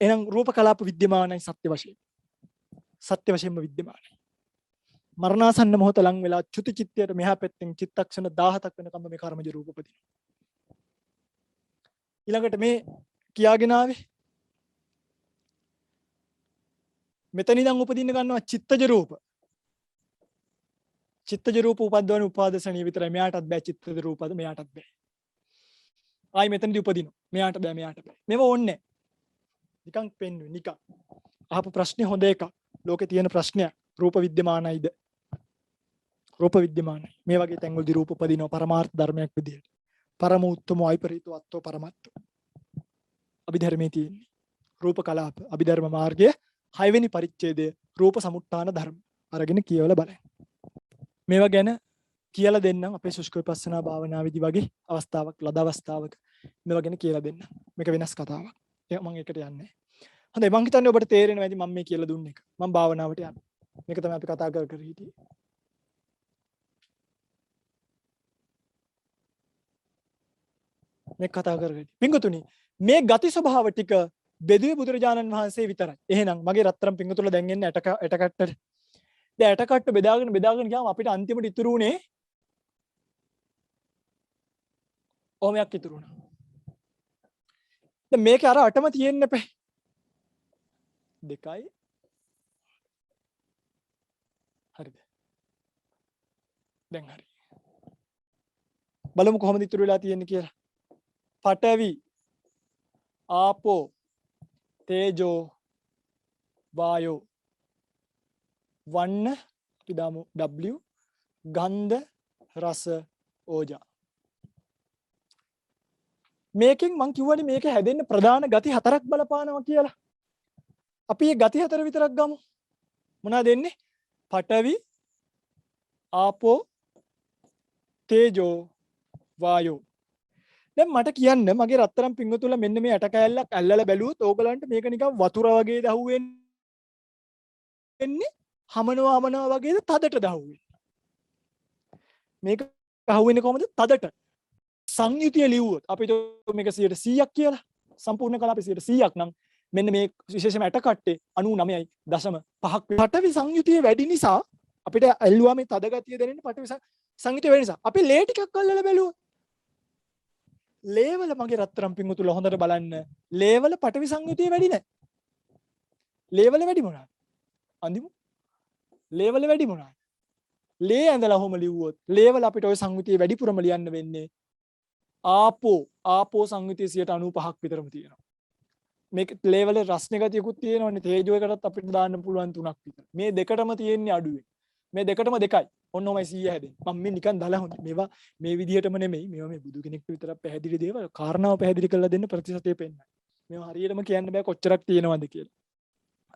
එහෙනම් රූප කලාප විද්‍යමානයි සත්‍ය වශයෙන්ම විද්‍යමානයි. මරණාසන්න මොහොත ලං වෙලා චුති චිත්තයට මෙහා පැත්තෙන් චිත්තක්ෂණ 17ක් වෙනකම් මේ කර්මජ රූප උපදිනවා. ඊළඟට මේ කියාගෙන ආවේ මෙතන ඉඳන් උපදින්න ගන්නවා චිත්තජ රූප. චිත්තජ රූප උපද්දවන උපාදසණිය විතරයි. මෙයාටත් බෑ චිත්තජ රූපද මෙයාටත් බෑ. ආයි මෙතනදී උපදිනවා. මෙයාට බෑ. මේව ඕන්නේ නිකන් පෙන්වු නිකන්. අහපු ප්‍රශ්නේ හොඳ එකක්. ලෝකේ තියෙන ප්‍රශ්නයක්. රූප විද්‍යමානයිද? රූප විද්‍යමානයි. මේ වගේ තැන්වලදී රූප උපදිනවා පරමාර්ථ ධර්මයක් විදියට. පරම උත්තමෝ අයිපරිතෝ අත්තෝ පරමත්තෝ. අභිධර්මයේ තියෙන්නේ. රූප කලාප අභිධර්ම මාර්ගය 6 වෙනි පරිච්ඡේදය රූප සමුත්ථාන ධර්ම. අරගෙන කියවලා බලන්න. මේවා ගැන කියලා දෙන්නම් අපේ සුෂ්ක විපස්සනා භාවනාවේදී වගේ අවස්ථාවක් ලද අවස්ථාවක මේවා ගැන කියලා දෙන්න. මේක වෙනස් කතාවක්. මම ඒකට යන්නේ. හොඳයි මම හිතන්නේ ඔබට තේරෙනවා ඇති මම මේ කියලා දුන්න එක. මම භාවනාවට යනවා. මේක තමයි අපි කතා කර හිටියේ. මේ කතා කරගෙන. පිංගුතුනි මේ ගති ස්වභාව ටික බෙදුවේ බුදුරජාණන් වහන්සේ විතරයි. එහෙනම් මගේ රත්තරන් පිංගුතුල දැන් එන්නේ ඇටකට්ටට. දැන් ඇටකට්ට බෙදාගෙන ගියාම අපිට අන්තිමට ඉතුරු උනේ ඕමයක් ඉතුරු වුණා. දැන් මේකේ අර අටම තියෙන්න එපේ. 2යි හරිද? දැන් හරි. බලමු කොහොමද ඉතුරු වෙලා තියෙන්නේ කියලා. පඨවි, ආපෝ, තේජෝ, වායෝ, වන්න අපි දාමු W, ගන්ධ, රස, ඕජා. මේකෙන් මං කිව්වනේ මේක හැදෙන්න ප්‍රධාන ගති 4ක් බලපානවා කියලා. අපි මේ ගති 4 විතරක් ගමු. මොනවද එන්නේ? පඨවි, ආපෝ, තේජෝ, වායෝ. දැන් මට කියන්න මගේ රත්තරන් පිංගුතුල මෙන්න මේ ඇට කෑල්ලක් ඇල්ලලා බැලුවොත් ඕගලන්ට මේක නිකන් වතුර වගේ දහුවෙන්නේ හමනවා වගේද තදට දහුවෙන්නේ. මේක අහුවෙන්නේ කොහොමද? තදට. සංයුතිය ලිව්වොත් අපිට මේක 100ක් කියලා. සම්පූර්ණ කලාප 100ක් නම් මෙන්න මේ විශේෂම ඇට කට්ටේ 99.5ක් පඨවි සංයුතිය වැඩි නිසා අපිට ඇල්ලුවා මේ තද ගතිය දැනෙන්න පඨවි සංයුතිය වැඩි නිසා අපි ලේ ටිකක් අල්ලලා බැලුවොත් ලේවල මගේ රත්තරන් පිංගුතුල හොඳට බලන්න ලේවල පඨවි සංයුතිය වැඩි නැහැ. ලේවල වැඩි මොනවාද? අඳිමු. ලේවල වැඩි මොනවාද? ලේ ඇඳලා ඔහොම ලිව්වොත් ලේවල අපිට ওই සංයුතිය වැඩිපුරම ලියන්න වෙන්නේ ආපෝ සංයුතිය 95ක් විතරම තියෙනවා. මේක ලේවල රස්නේ ගතියකුත් තියෙනවනේ. තේජෝ එකටත් අපිට දාන්න පුළුවන් 3ක් විතර. මේ දෙකටම තියෙන්නේ අඩුවේ. මේ දෙකටම 2යි. ඔන්න ඔමයි 100 හැදෙන්නේ. මම මේ නිකන් දාලා හොඳ. මේවා මේ විදිහටම නෙමෙයි. මේවා මේ බුදු කෙනෙක්ට විතරක් පැහැදිලි දේවල්. කාරණාව පැහැදිලි කරලා දෙන්න ප්‍රතිශතය පෙන්නයි. මේවා හරියටම කියන්න බෑ කොච්චරක් තියෙනවද කියලා.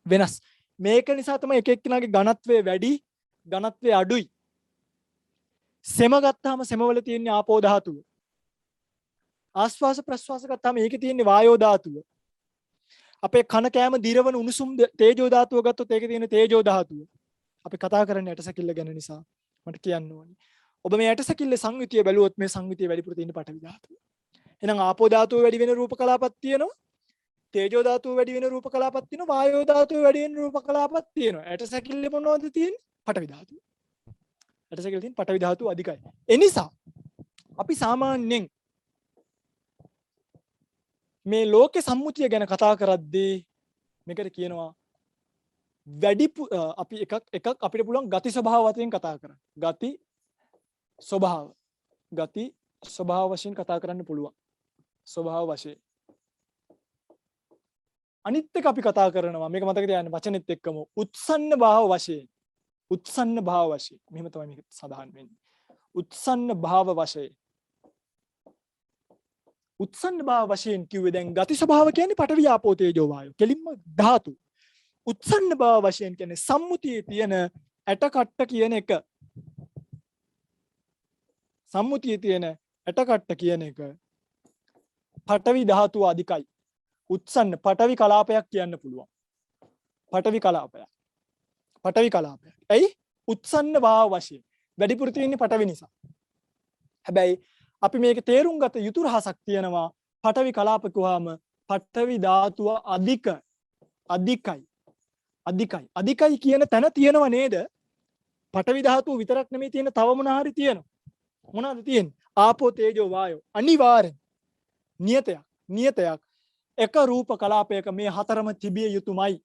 වෙනස්. මේක නිසා තමයි එක එක්කෙනාගේ ඝනත්වය වැඩි, ඝනත්වය අඩුයි. සෙම ගත්තාම සෙමවල තියෙන ආපෝ ධාතුව. ආස්වාස ප්‍රස්වාස ගත්තාම ඒකේ තියෙන වායෝ ධාතුව. අපේ කන කෑම දිරවන උණුසුම් තේජෝ ධාතුව ගත්තොත් ඒකේ තියෙන තේජෝ ධාතුව. අපි කතා කරන්නේ ඇටසැකිල්ල ගැන නිසා මට කියන්න ඕනේ. ඔබ මේ ඇටසැකිල්ලේ සංයුතිය බැලුවොත් මේ සංයුතිය වැඩිපුර තියෙන පඨවි ධාතුව. එහෙනම් ආපෝ ධාතුව වැඩි වෙන රූප කලාපක් තියෙනවා. තේජෝ ධාතුව වැඩි වෙන රූප කලාපක් තියෙනවා. වායෝ ධාතුව වැඩි වෙන රූප කලාපක් තියෙනවා. ඇටසැකිල්ලේ මොනවද තියෙන්නේ? පඨවි ධාතුව. ඇටසැකිල්ලේ තියෙන පඨවි ධාතුව අධිකයි. ඒ නිසා අපි සාමාන්‍යයෙන් මේ ලෝක සම්මුතිය ගැන කතා කරද්දී මේකට කියනවා වැඩි අපි එකක් අපිට පුළුවන් ගති ස්වභාව වශයෙන් කතා කරන්න. ගති ස්වභාව වශයෙන් කතා කරන්න පුළුවන්. ස්වභාව වශයෙන්. අනිත් එක අපි කතා කරනවා මේක මතක තියාගන්න වචනෙත් එක්කම උත්සන්න භාව වශයෙන්. උත්සන්න භාව වශයෙන්. මෙහෙම තමයි මේක සඳහන් වෙන්නේ. උත්සන්න භාව වශයෙන්. උත්සන්න භාව වශයෙන් කිව්වේ දැන් ගති ස්වභාව කියන්නේ පඨවි ආපෝ තේජෝ වායෝ. කෙලින්ම ධාතු. උත්සන්න භාව වශයෙන් කියන්නේ සම්මුතියේ තියෙන ඇටකට්ට කියන එක. සම්මුතියේ තියෙන ඇටකට්ට කියන එක පඨවි ධාතුව අධිකයි. උත්සන්න පඨවි කලාපයක් කියන්න පුළුවන්. පඨවි කලාපයක්. පඨවි කලාපයක්. ඇයි? උත්සන්න භාව වශයෙන්. වැඩිපුර තියෙන්නේ පඨවි නිසා. හැබැයි අපි මේක තේරුම් ගත යුතු රහසක් තියෙනවා. පඨවි කලාප කිව්වම පඨවි ධාතුව අධිකයි කියන තැන තියෙනව නේද? පඨවි ධාතුව විතරක් නෙමෙයි තියෙන තව මොන හරි තියෙනවා. මොනවද තියෙන්නේ? ආපෝ තේජෝ වායෝ. අනිවාර්යෙන් නියතයක් එක රූප කලාපයක මේ හතරම තිබිය යුතුමයි.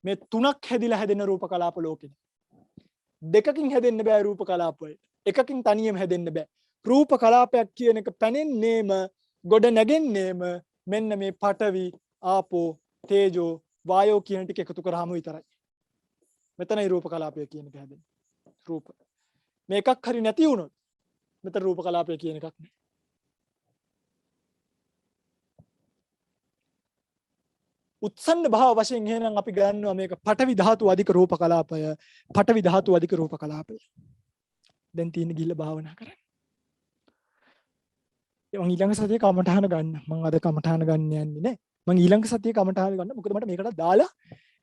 මේ තුනක් හැදිලා හැදෙන රූප කලාප ලෝකෙ. දෙකකින් හැදෙන්න බෑ රූප කලාපය. එකකින් තනියම හැදෙන්න බෑ. රූප කලාපයක් කියන එක පැනෙන්නේම ගොඩ නැගෙන්නේම මෙන්න මේ පඨවි ආපෝ තේජෝ වායෝ කියන ටික එකතු කරාම විතරයි. මෙතනයි රූප කලාපය කියන එක හැදෙන්නේ. රූප. මේ එකක් හරි නැති වුණොත් මෙතන රූප කලාපය කියන එකක් නෑ. උත්සන්න භාව වශයෙන් එහෙනම් අපි ගන්නවා මේක පඨවි ධාතු අධික රූප කලාපය. පඨවි ධාතු අධික රූප කලාපය. දැන් තියෙන ගිහිල්ලා භාවනා කරන්න. මම ඊළඟ සතියේ කමඨහන ගන්න. මම අද කමඨහන ගන්න යන්නේ නැහැ. මම ඊළඟ සතියේ කමඨහන ගන්න. මොකද මට මේකට දාලා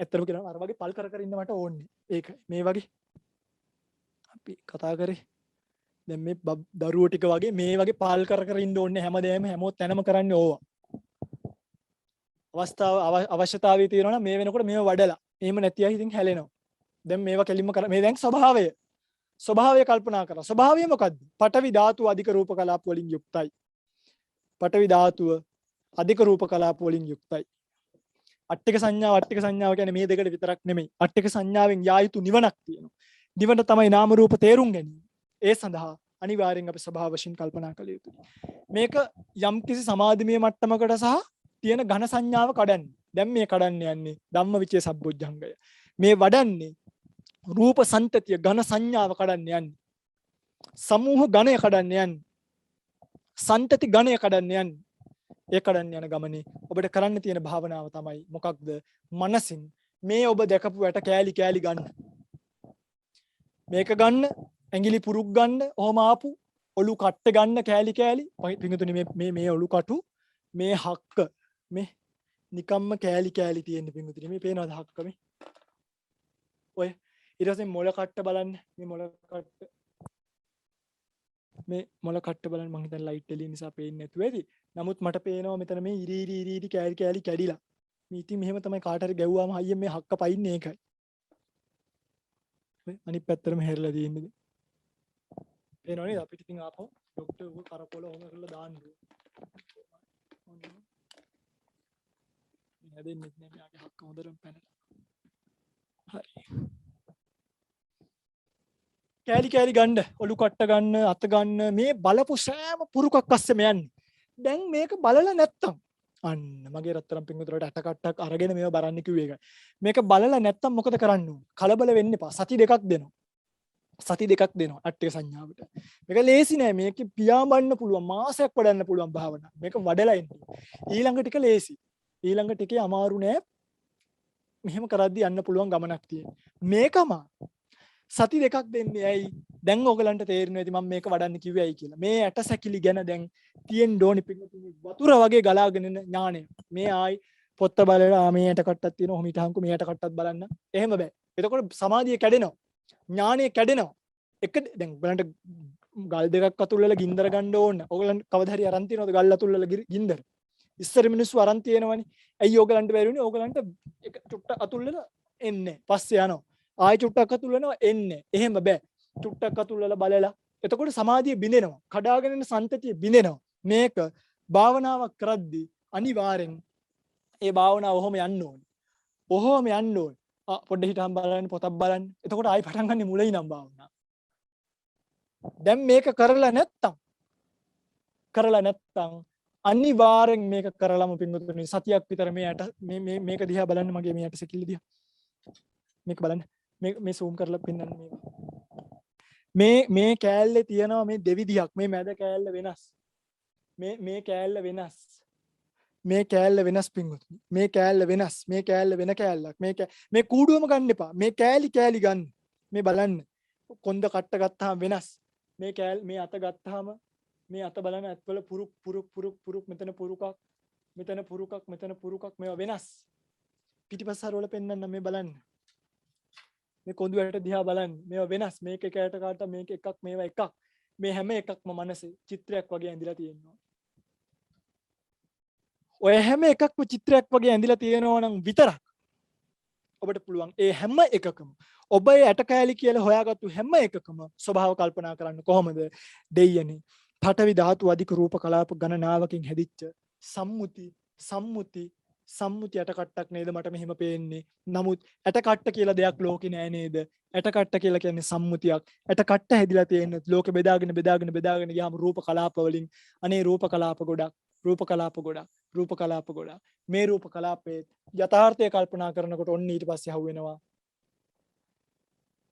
ඇත්තටම කියනවා අර වගේ පල් කර ඉන්න මට ඕනේ. ඒක මේ වගේ අපි කතා කරේ. දැන් මේ දරුවෝ ටික වගේ මේ වගේ පල් කර ඉන්න ඕනේ හැමදේම හැමෝත් තැනම කරන්නේ ඕවා. අවශ්‍යතාවය තියෙනවා නම් මේ වෙනකොට මේව වඩලා. එහෙම නැති අය ඉතින් හැලෙනවා. දැන් මේවා කෙලින්ම කර මේ දැන් ස්වභාවය කල්පනා කරා. ස්වභාවය මොකද්ද? පඨවි ධාතුව අධික රූප කලාප වලින් යුක්තයි. පඨවි ධාතුව අධික රූප කලාප වලින් යුක්තයි. අට්ඨික සංඥාව කියන්නේ මේ දෙකට විතරක් නෙමෙයි. අට්ඨික සංඥාවෙන් යා යුතු නිවනක් තියෙනවා. නිවන තමයි නාම රූප තේරුම් ගැනීම. ඒ සඳහා අනිවාර්යෙන් අපි ස්වභාව වශයෙන් කල්පනා කළ යුතුයි. මේක යම්කිසි සමාධිමය මට්ටමකට සහ තියෙන ඝන සංඥාව කඩන්නේ. දැන් මේ කඩන්න යන්නේ ධම්මවිචේ සම්බොජ්ජංගය. මේ වඩන්නේ රූප සංතතිය ඝන සංඥාව කඩන්න යන්නේ. සමූහ ඝණය කඩන්න යන්නේ. සංතති ඝණය කඩන්න යන්නේ. ඒ කඩන්න යන ගමනේ ඔබට කරන්න තියෙන භාවනාව තමයි මොකක්ද? මනසින් මේ ඔබ දැකපු වැට කෑලි ගන්න. මේක ගන්න, ඇඟිලි පුරුක් ගන්න, ඔහම ආපු ඔලු කට්ට ගන්න කෑලි. පිටුතුනි මේ ඔලු කටු මේ හක්ක මේ නිකම්ම කෑලි තියෙන පිටුතුනි මේ පේනවද හක්ක මේ? ඔය ඊට පස්සේ මොළ කට්ට බලන්න. මේ මොළ කට්ට බලන්න. මං හිතන්නේ ලයිට් එළිය නිසා පේන්නේ නැතුව ඇති. නමුත් මට පේනවා මෙතන මේ ඉරි කෑලි කැඩිලා. මේ ඉතින් මෙහෙම තමයි කාට හරි ගැව්වාම හයියෙන් මේ හක්ක පයින්නේ ඒකයි. අනිත් පැත්තටම හැරිලා තියෙන්නේ. පේනව නේද? අපිට ඉතින් ආපහු ડોක්ටර් උග කරකොල ඕන කරලා දාන්න ඕනේ. හැදෙන්නේ නැහැ මෙයාගේ හක්ක හොඳටම පැනලා. හරි. කෑලි ගන්න, ඔලු කට්ට ගන්න, අත ගන්න මේ බලපු සෑම පුරුකක් අස්සෙම යන්නේ. දැන් මේක බලලා නැත්තම් අන්න මගේ රත්තරන් පිංගුතුරට අටකට්ටක් අරගෙන මේව බරන්න කිව්වේ ඒකයි. මේක බලලා නැත්තම් මොකද කරන්න ඕන? කලබල වෙන්න එපා. සති දෙකක් දෙනවා අට්ටික සංඥාවට. මේක ලේසි නෑ. මේක පියාඹන්න පුළුවන්. මාසයක් වඩන්න පුළුවන් භාවනාව. මේක වඩලා එන්න. ඊළඟ ටික ලේසි. ඊළඟ ටිකේ අමාරු නෑ. මෙහෙම කරද්දී යන්න පුළුවන් ගමනක් තියෙනවා. මේකම සති දෙකක් දෙන්නේ ඇයි? දැන් ඔයගලන්ට තේරෙනවා ඇති මම මේක වඩන්න කිව්වේ ඇයි කියලා. මේ ඇට සැකිලි ගැන දැන් තියෙන්න ඕනි පිටුතුනි වතුර වගේ ගලාගෙන එන ඥාණය. මේ ආයි පොත්ත බලලා මේ ඇට කට්ටක් තියෙනවා. ඔහොම හිටහන්කෝ මේ ඇට කට්ටක් බලන්න. එහෙම බෑ. එතකොට සමාධිය කැඩෙනවා. ඥාණය කැඩෙනවා. එක දැන් ඔයගලන්ට ගල් දෙකක් අතුල්ලලා ගින්දර ගන්න ඕන. ඔයගලන්ට කවදා හරි අරන් තියනවද ගල් අතුල්ලලා ගින්දර? ඉස්සර මිනිස්සු අරන් තියෙනවනේ. ඇයි ඔයගලන්ට බැරි වුණේ? ඔයගලන්ට එක චුට්ටක් අතුල්ලලා එන්නේ. පස්සේ යනවා. ආයි චුට්ටක් අතුල්ලනවා එන්නේ. එහෙම බෑ. චුට්ටක් අතුල්ලලා බලලා එතකොට සමාධිය බිඳෙනවා. කඩාගෙන යන සන්තතිය බිඳෙනවා. මේක භාවනාවක් කරද්දී අනිවාර්යෙන් ඒ භාවනාව ඔහොම යන්න ඕනේ. ඔහොම යන්න ඕනේ. පොඩ්ඩ හිටහම් බලන්න පොතක් බලන්න. එතකොට ආයි පටන් ගන්න මුලින් නම් භාවනාව. දැන් මේක කරලා නැත්තම් අනිවාර්යෙන් මේක කරලම පින්වතුනි සතියක් විතර මේක දිහා බලන්න මගේ මේ ඇට සැකිල්ල දිහා. මේක බලන්න. මේ zoom කරලා පෙන්නන්න මේ කෑල්ලේ තියෙනවා මේ දෙවිදියක්. මේ මැද කෑල්ල වෙනස්. මේ කෑල්ල වෙනස්. මේ කෑල්ල වෙනස් පින්වතුනි. මේ කෑල්ල වෙනස්. මේ කෑල්ල වෙන කෑල්ලක්. මේ කූඩුවම ගන්න එපා. මේ කෑලි ගන්න. මේ බලන්න. කොන්ද කට්ට ගත්තාම වෙනස්. මේ අත ගත්තාම මේ අත බලන ඇත්වල පුරුක් මෙතන පුරුකක් මේවා වෙනස්. පිටිපස්ස හරවල පෙන්නන්න මේ බලන්න. මේ කොඳු ඇට දිහා බලන්න. මේවා වෙනස්. මේක එක ඇට කාට මේක එකක් මේවා එකක්. මේ හැම එකක්ම මනසේ චිත්‍රයක් වගේ ඇඳිලා තියෙනවා. ඔය හැම එකක්ම චිත්‍රයක් වගේ ඇඳිලා තියෙනවා නම් විතරක් ඔබට පුළුවන් ඒ හැම එකකම ඔබ ඒ ඇට කෑලි කියලා හොයාගත්තු හැම එකකම ස්වභාව කල්පනා කරන්න කොහොමද? දෙයියනේ පඨවි ධාතු අධික රූප කලාප ගණනාවකින් හැදිච්ච සම්මුති ඇට කට්ටක් නේද මට මෙහෙම පේන්නේ. නමුත් ඇට කට්ට කියලා දෙයක් ලෝකේ නෑ නේද? ඇට කට්ට කියලා කියන්නේ සම්මුතියක්. ඇට කට්ට හැදිලා තියෙන්නේ ලෝකෙ බෙදාගෙන ගියාම රූප කලාප වලින් අනේ රූප කලාප ගොඩක්. මේ රූප කලාපේ යථාර්ථය කල්පනා කරනකොට ඔන්න ඊට පස්සේ අහුවෙනවා.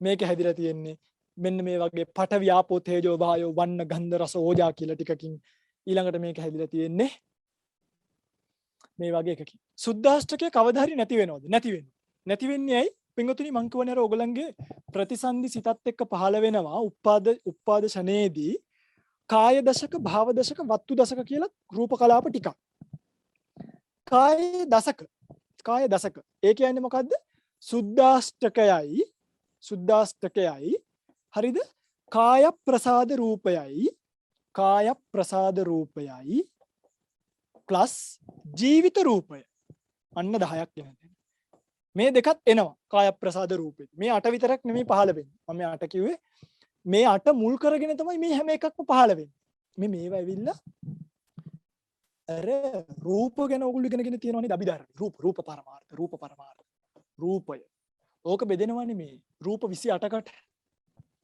මේක හැදිලා තියෙන්නේ මෙන්න මේ වගේ පඨවි ආපෝ තේජෝ වායෝ වන්න ගන්ධ රස ඕජා කියලා ටිකකින්. ඊළඟට මේක හැදිලා තියෙන්නේ මේ වගේ එකකින්. සුද්ධාෂ්ටකය කවදා හරි නැති වෙනවද? නැති වෙන්නේ ඇයි? පින්වතුනි මං කියවනේ අර ඔයගලන්ගේ ප්‍රතිසන්දි සිතත් එක්ක පහළ වෙනවා උප්පාද ශනේදී කාය දශක භාව දශක වත්තු දශක කියලා රූප කලාප ටිකක්. කාය දශක. ඒ කියන්නේ මොකද්ද? සුද්ධාෂ්ටකයයි හරිද? කාය ප්‍රසාද රූපයයි ප්ලස් ජීවිත රූපය. අන්න 10ක් එනවා. මේ දෙකත් එනවා කාය ප්‍රසාද රූපෙත්. මේ 8 විතරක් නෙමෙයි පහළ වෙන්නේ. මම 8 කිව්වේ මේ 8 මුල් කරගෙන තමයි මේ හැම එකක්ම පහළ වෙන්නේ. මේවා ඇවිල්ලා අර රූප ගැන ඔයගොල්ලෝ ඉගෙනගෙන තියෙනවනේ අභිධර්ම. රූප පරමාර්ථ. රූපය. ඕක බෙදෙනවනේ මේ රූප 28කට.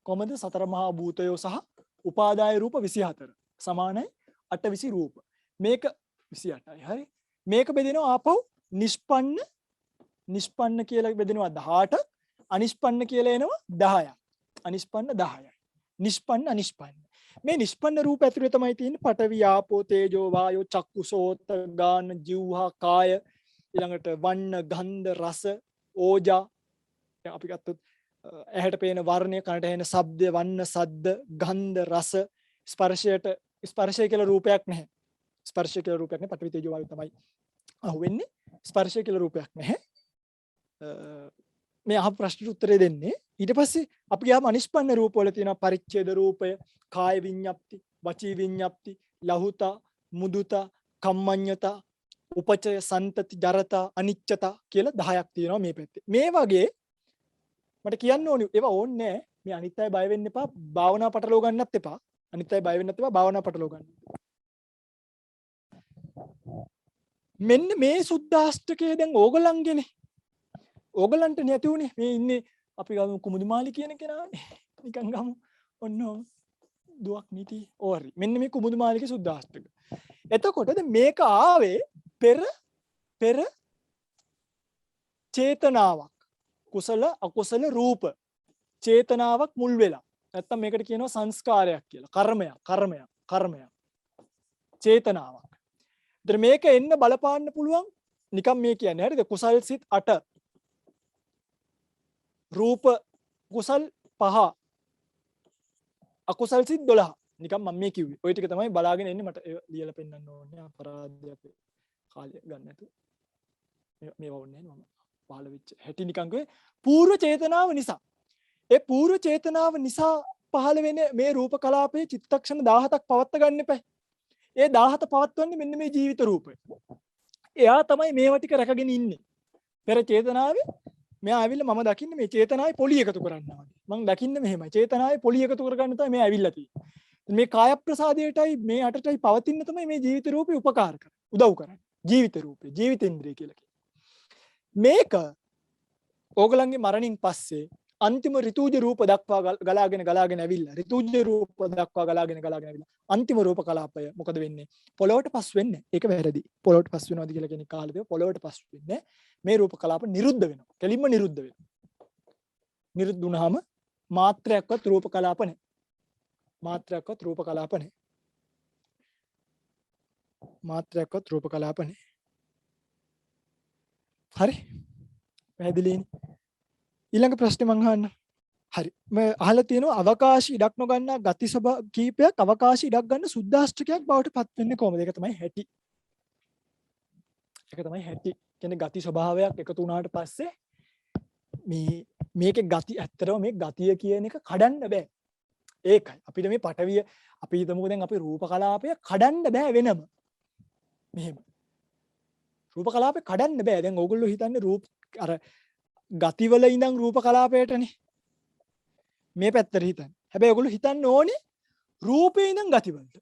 කොහමද? සතර මහා භූතයෝ සහ උපාදාය රූප 24 සමානයි 8 රූප. මේක 28යි. හරි. මේක බෙදෙනවා ආපහු නිෂ්පන්න කියලා බෙදෙනවා 18ක්. අනිෂ්පන්න කියලා එනවා 10ක්. අනිෂ්පන්න 10යි. නිෂ්පන්න අනිෂ්පන්න. මේ නිෂ්පන්න රූප ඇතුලේ තමයි තියෙන්නේ පඨවි ආපෝ තේජෝ වායෝ චක්කු සෝත ගාන જીවහා කාය ඊළඟට වන්න ගන්ධ රස ඕජා. දැන් අපි ගත්තොත් ඇහැට පේන වර්ණය කනට ඇහෙන ශබ්ද වන්න සද්ද ගන්ධ රස ස්පර්ශය කියලා රූපයක් නැහැ. පඨවි තේජෝ වායෝ තමයි අහුවෙන්නේ. ස්පර්ශය කියලා රූපයක් නැහැ. මේ අහ ප්‍රශ්නට උත්තරේ දෙන්නේ ඊට පස්සේ අපි ගියාම අනිෂ්පන්න රූප වල තියෙනවා පරිච්ඡේද රූපය, කාය විඤ්ඤාප්ති, වචී විඤ්ඤාප්ති, ලහුතා, මුදුතා, කම්මඤ්ඤතා, උපචය, සන්තති, ජරතා, අනිච්චතා කියලා 10ක් තියෙනවා මේ පැත්තේ. මේ වගේ මට කියන්න ඕනි ඒවා ඕනේ නැහැ. මේ අනිත් අය බය වෙන්න එපා. භාවනා පටලව ගන්නත් එපා. භාවනා පටලව ගන්න. මෙන්න මේ සුද්ධාෂ්ටකය දැන් ඕගලන්ගේනේ. ඕගලන්ට නැති උනේ මේ ඉන්නේ අපි ගමු කුමුදුමාලි කියන කෙනානේ. නිකන් ගමු ඔන්න දුවක් නිති ඕරි. මෙන්න මේ කුමුදුමාලිගේ සුද්ධාෂ්ටක. එතකොට දැන් මේක ආවේ පෙර චේතනාවක්. කුසල අකුසල රූප චේතනාවක් මුල් වෙලා. නැත්තම් මේකට කියනවා සංස්කාරයක් කියලා. කර්මයක්. චේතනාවක්. ඒතර මේක එන්න බලපාන්න පුළුවන් නිකම් මේ කියන්නේ හරිද? කුසල් සිත් 8 රූප කුසල් 5 අකුසල් සිත් 12 නිකන් මම මේ කිව්වේ. ওই ටික තමයි බලාගෙන ඉන්නේ මට ලියලා පෙන්නන්න ඕනේ අපරාධය අපේ කාලය ගන්න නැතුව. මේ වුන්නේ නෑ මම පහළ වෙච්ච හැටි නිකන් කිව්වේ పూర్ව චේතනාව නිසා. ඒ పూర్ව චේතනාව නිසා පහළ වෙන මේ රූප කලාපයේ චිත්තක්ෂණ 17ක් පවත්ත ගන්න එපා. ඒ 17 පවත්වන්නේ මෙන්න මේ ජීවිත රූපය. එයා තමයි මේවා ටික රැකගෙන ඉන්නේ. පෙර චේතනාවේ මෙයා ඇවිල්ලා මම දකින්නේ මේ චේතනාවේ පොලි එකතු කරනවා. මම දකින්නේ මෙහෙමයි. චේතනාවේ පොලි එකතු කරගන්න තමයි මේ ඇවිල්ලා තියෙන්නේ. මේ කාය ප්‍රසාදයටයි මේ අටටයි පවතින්න තමයි මේ ජීවිත රූපේ උපකාර කරන්නේ. උදව් කරන්නේ. ජීවිත රූපේ, ජීවිතේන්ද්‍රය කියලා කියනවා. මේක ඕගලන්ගේ මරණින් පස්සේ අන්තිම ඍතුජ රූප දක්වා ගලාගෙන ඇවිල්ලා ඍතුජ රූප දක්වා ගලාගෙන ඇවිල්ලා අන්තිම රූප කලාපය මොකද වෙන්නේ? පොළොවට පස් වෙන්නේ. ඒක වැරදි. පොළොවට පස් වෙනවද කියලා කෙනෙක් අහලා තියෙනවා. පොළොවට පස් වෙන්නේ. මේ රූප කලාප නිරුද්ධ වෙනවා. කෙලින්ම නිරුද්ධ වෙනවා. නිරුද්ධ වුණාම මාත්‍රයක්වත් රූප කලාප නැහැ. මාත්‍රයක්වත් රූප කලාප නැහැ. මාත්‍රයක්වත් රූප කලාප නැහැ. හරි? පැහැදිලිනේ? ඊළඟ ප්‍රශ්නේ මං අහන්න. හරි. මම අහලා තියෙනවා අවකාශ ඉඩක් නොගන්නා ගති ස්වභාව කීපයක් අවකාශ ඉඩක් ගන්න සුද්ධාෂ්ටකයක් බවට පත් වෙන්නේ කොහොමද? ඒක තමයි හැටි. ඒක තමයි හැටි. කියන්නේ ගති ස්වභාවයක් එකතු වුණාට පස්සේ මේකේ ගති ඇත්තටම මේ ගතිය කියන එක කඩන්න බෑ. ඒකයි. අපිට මේ පටවිය අපි හිතමුකෝ දැන් අපි රූප කලාපය කඩන්න බෑ වෙනම. මෙහෙම. රූප කලාපය කඩන්න බෑ. දැන් ඕගොල්ලෝ හිතන්නේ රූප අර ගතිවල ඉඳන් රූප කලාපයටනේ. මේ පැත්තට හිතන්න. හැබැයි ඔයගොල්ලෝ හිතන්න ඕනේ රූපේ ඉඳන් ගතිවලට.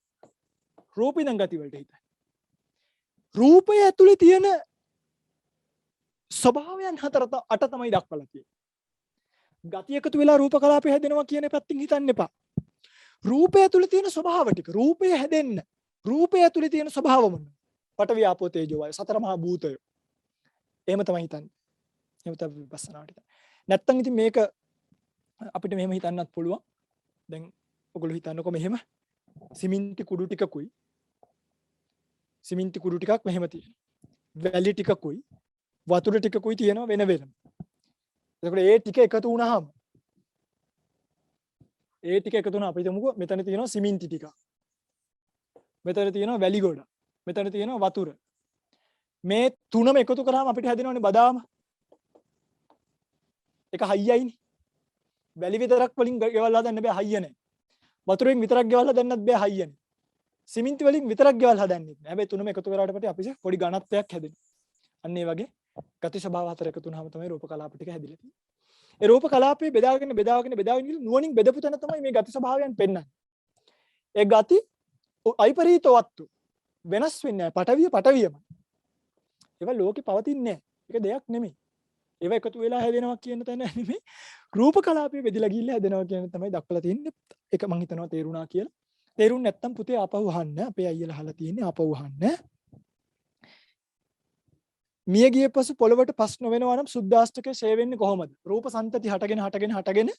රූපේ ඉඳන් ගතිවලට හිතන්න. රූපය ඇතුලේ තියෙන ස්වභාවයන් 8 තමයි දක්වලා තියෙන්නේ. ගති එකතු වෙලා රූප කලාපය හැදෙනවා කියන පැත්තෙන් හිතන්න එපා. රූපය ඇතුලේ තියෙන ස්වභාව ටික රූපය හැදෙන්න. රූපය ඇතුලේ තියෙන ස්වභාව මොනවාද? පඨවි ආපෝ තේජෝ වායු සතර මහා භූතය. එහෙම තමයි හිතන්නේ. එහෙම තමයි විපස්සනාට හිතන්නේ. නැත්තම් ඉතින් මේක අපිට මෙහෙම හිතන්නත් පුළුවන්. දැන් ඔයගොල්ලෝ හිතන්නකො මෙහෙම සිමෙන්ති කුඩු ටිකකුයි සිමෙන්ති කුඩු ටිකක් මෙහෙම තියෙනවා. වැලි ටිකකුයි වතුර ටිකකුයි තියෙනවා වෙන වෙනම. එතකොට ඒ ටික එකතු වුණාම අපි හිතමුකෝ මෙතන තියෙනවා සිමෙන්ති ටික. මෙතන තියෙනවා වැලි ගොඩ. මෙතන තියෙනවා වතුර. මේ තුනම එකතු කරාම අපිට හැදෙනවනේ බදාම. ඒක හයියයිනේ. වැලි විතරක් වලින් ගෙවල් හදන්න බෑ හයිය නැහැ. වතුරෙන් විතරක් ගෙවල් හදන්නත් බෑ හයිය නැහැ. සිමෙන්ති වලින් විතරක් ගෙවල් හදන්නෙත් නෑ. හැබැයි තුනම එකතු කරාට පස්සේ අපිට පොඩි ඝනත්වයක් හැදෙනවා. අන්න ඒ වගේ ගති ස්වභාව 4 එකතු වුණාම තමයි රූප කලාප ටික හැදිලා තියෙන්නේ. ඒ රූප කලාපේ බෙදාගෙන නුවණින් බෙදපු තැන තමයි මේ ගති ස්වභාවයන් පෙන්වන්නේ. ඒ ගති අයිපරීතවත්තු වෙනස් වෙන්නේ නැහැ. පටවියමයි. ඒවා ලෝකේ පවතින්නේ නැහැ. ඒක දෙයක් නෙමෙයි. ඒවා එකතු වෙලා හැදෙනවා කියන තැන නෙමෙයි. රූප කලාපේ බෙදලා ගිහිල්ලා හැදෙනවා කියන තමයි දක්වලා තියෙන්නේ. ඒක මම හිතනවා තේරුණා කියලා. තේරුම් නැත්තම් පුතේ ආපහු අහන්න. අපේ අයියලා අහලා තියෙන්නේ ආපහු අහන්න. මිය ගිය පසු පොළවට පස් නොවෙනවා නම් සුද්ධාෂ්ටකය ෂේ වෙන්නේ කොහොමද? රූප සංතති හටගෙන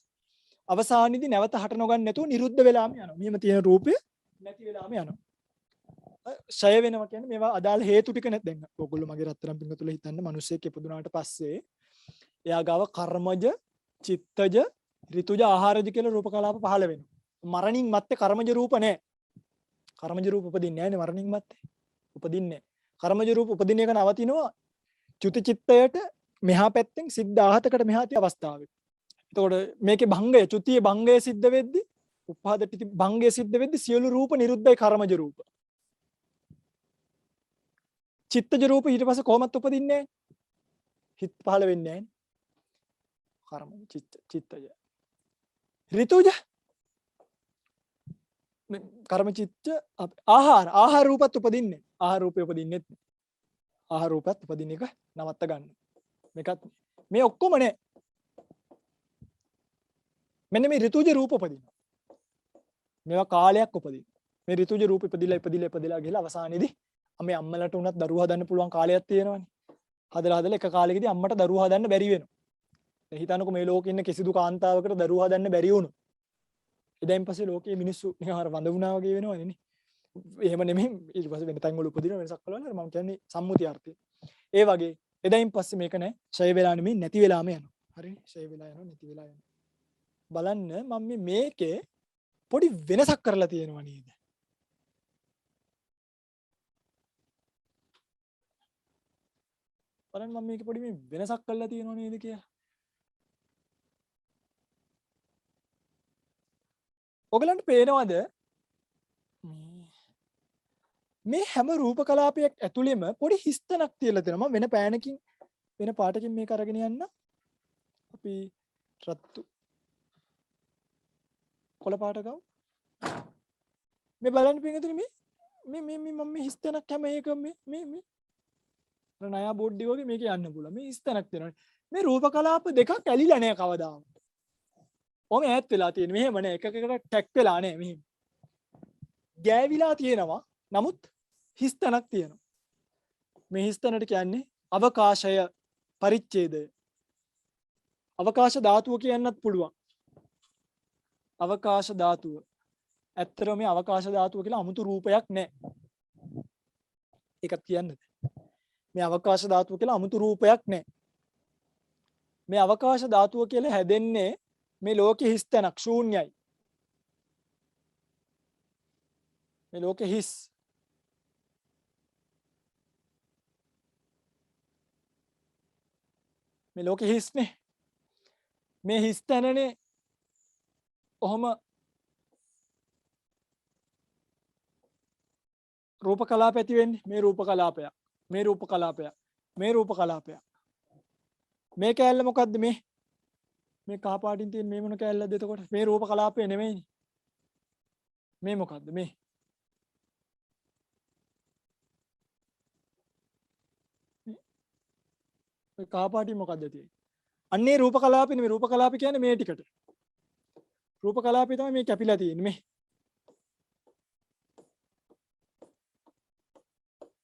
අවසානයේදී නැවත හට නොගන්න නැතුව නිරුද්ධ වෙලාම යනවා. මෙහෙම තියෙන රූපය නැති වෙලාම යනවා. ෂය වෙනවා කියන්නේ මේවා අදාළ හේතු ටික නැත්. දැන් ඔයගොල්ලෝ මගේ රත්තරන් පිංගතුල හිතන්න මිනිස්සෙක් ඉපදුනාට පස්සේ එයා ගාව කර්මජ, චිත්තජ, ඍතුජ, ආහාරජ කියලා රූප කලාප පහළ වෙනවා. මරණින් මත්තේ කර්මජ රූප නැහැ. කර්මජ රූප උපදින්නේ නැහැ නේ මරණින් මත්තේ. උපදින්නේ නැහැ. කර්මජ රූප උපදින එක නවතිනවා චුති චිත්තයට මෙහා පැත්තෙන් සිත් 17කට මෙහා තියෙන අවස්ථාවේ. එතකොට මේකේ භංගය චුතියේ භංගය සිද්ධ වෙද්දි උපාද ටික භංගය සිද්ධ වෙද්දි සියලු රූප නිරුද්ධයි කර්මජ රූප. චිත්තජ රූප ඊට පස්සේ කොහොමත් උපදින්නේ නැහැ. හිත පහළ වෙන්නේ නැහැ. කර්මජ චිත්තජ. ඍතුජ කර්ම චිත්ත ආහාර රූපත් උපදින්නේ. ආහාර රූපේ උපදින්නේ නැහැ. ආහාර රූපත් උපදින එක නවත්ත ගන්න. මේකත් මේ ඔක්කොම නේ. මෙන්න මේ ඍතුජ රූප උපදිනවා. මේවා කාලයක් උපදිනවා. මේ ඍතුජ රූප ඉපදිලා ගිහලා අවසානයේදී මේ අම්මලට උනත් දරුවා හදන්න පුළුවන් කාලයක් තියෙනවනේ. හදලා එක කාලෙකදී අම්මට දරුවා හදන්න බැරි වෙනවා. දැන් හිතන්නකෝ මේ ලෝකේ ඉන්න කිසිදු කාන්තාවකට දරුවා හදන්න බැරි වුණොත්. එදායින් පස්සේ ලෝකයේ මිනිස්සු නිකන් අර වඳ වුණා වගේ වෙනවනේ නේ. එහෙම නෙමෙයි ඊට පස්සේ වෙන තැන් වල උපදින වෙනසක් කළා මම කියන්නේ සම්මුති අර්ථය. ඒ වගේ එදායින් පස්සේ මේක නෑ ඡය වෙලා නෙමෙයි නැති වෙලාම යනවා. හරිනේ ෂේ වෙලා යනවා නැති වෙලා යනවා. බලන්න මම මේකේ පොඩි වෙනසක් කරලා තියෙනවා නේද? බලන්න මම මේකේ පොඩි මේ වෙනසක් කරලා තියෙනවා නේද කියලා. ඔයගලන්ට පේනවද මේ හැම රූප කලාපයක් ඇතුළෙම පොඩි හිස්තනක් තියලා තියෙනවා. මම වෙන පෑනකින් වෙන පාටකින් මේක අරගෙන යන්න. අපි රත්තු කොළ පාට ගමු. මේ බලන්න පිටින් මේ මම මේ හිස්තනක් හැම එකම මේ නයා බෝඩ් එක වගේ මේක යන්න පුළුවන්. මේ හිස්තනක් තියෙනවා. මේ රූප කලාප දෙකක් ඇලිලා නැහැ කවදාවත්. ඔහම ඈත් වෙලා තියෙන. මෙහෙම නෑ එකකට ටැක් වෙලා නෑ මෙහෙම. ගෑවිලා තියෙනවා. නමුත් හිස්තනක් තියෙනවා. මේ හිස්තනට කියන්නේ අවකාශය පරිච්ඡේදය. අවකාශ ධාතුව කියන්නත් පුළුවන්. අවකාශ ධාතුව. ඇත්තටම මේ අවකාශ ධාතුව කියලා 아무තු රූපයක් නෑ. ඒකත් කියන්නද? මේ අවකාශ ධාතුව කියලා 아무තු රූපයක් නෑ. මේ අවකාශ ධාතුව කියලා හැදෙන්නේ මේ ලෝකෙ හිස්තනක් ශූන්‍යයි. මේ ලෝකෙ හිස්. මේ ලෝකෙ හිස්නේ. මේ හිස්තනනේ ඔහොම රූප කලාප ඇති වෙන්නේ. මේ රූප කලාපයක්. මේ රූප කලාපයක්. මේ රූප කලාපයක්. මේ කැලල මොකද්ද මේ? මේ කහ පාටින් තියෙන මේ මොන කැලලද එතකොට? මේ රූප කලාපය නෙමෙයිනේ. මේ මොකද්ද මේ? මේ කහ පාටින් මොකද්ද තියෙන්නේ? අන්නේ රූප කලාපේ නෙමෙයි. රූප කලාප කියන්නේ මේ ටිකට. රූප කලාපේ තමයි මේ කැපිලා තියෙන්නේ මේ.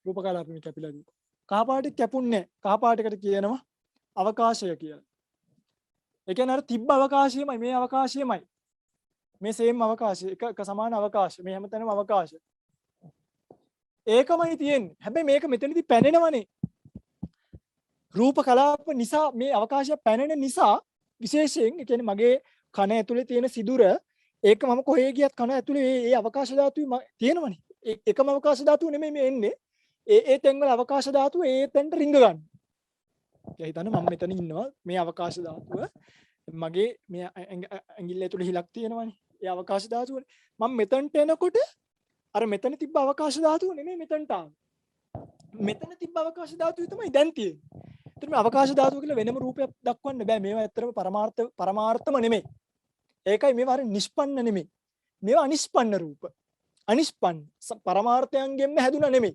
රූප කලාපේ මේ කැපිලා තියෙන්නේ. කහ පාටින් කැපුන්නේ නැහැ. කහ පාටකට කියනවා අවකාශය කියලා. ඒ කියන්නේ අර තිබ්බ අවකාශයමයි මේ අවකාශයමයි. මේ සේම් අවකාශය එක සමාන අවකාශය. මේ හැමතැනම අවකාශය. ඒකමයි තියෙන්නේ. හැබැයි මේක මෙතනදී පැනෙනවනේ. රූප කලාප නිසා මේ අවකාශය පැනෙන නිසා විශේෂයෙන් ඒ කියන්නේ මගේ කන ඇතුලේ තියෙන සිදුර ඒක මම කොහේ ගියත් කන ඇතුලේ ඒ අවකාශ ධාතුයි තියෙනවනේ. එකම අවකාශ ධාතුව නෙමෙයි මේ එන්නේ. ඒ තැන්වල අවකාශ ධාතුව ඒ තැනට රිංග ගන්න. ඒ හිතන්න මම මෙතන ඉන්නවා මේ අවකාශ ධාතුව මගේ මේ ඇඟිල්ල ඇතුලේ හිලක් තියෙනවනේ. ඒ අවකාශ ධාතුවනේ. මම මෙතනට එනකොට අර මෙතන තිබ්බ අවකාශ ධාතුව නෙමෙයි මෙතනට ආවේ. මෙතන තිබ්බ අවකාශ ධාතුවයි තමයි දැන් තියෙන්නේ. ඒතර මේ අවකාශ ධාතුව කියලා වෙනම රූපයක් දක්වන්න බෑ. මේවා ඇත්තටම පරමාර්ථම නෙමෙයි. ඒකයි මේවා හරිය නිෂ්පන්න නෙමෙයි. මේවා අනිෂ්පන්න රූප. අනිෂ්පන්න පරමාර්ථයන්ගෙන්ම හැදුනා නෙමෙයි.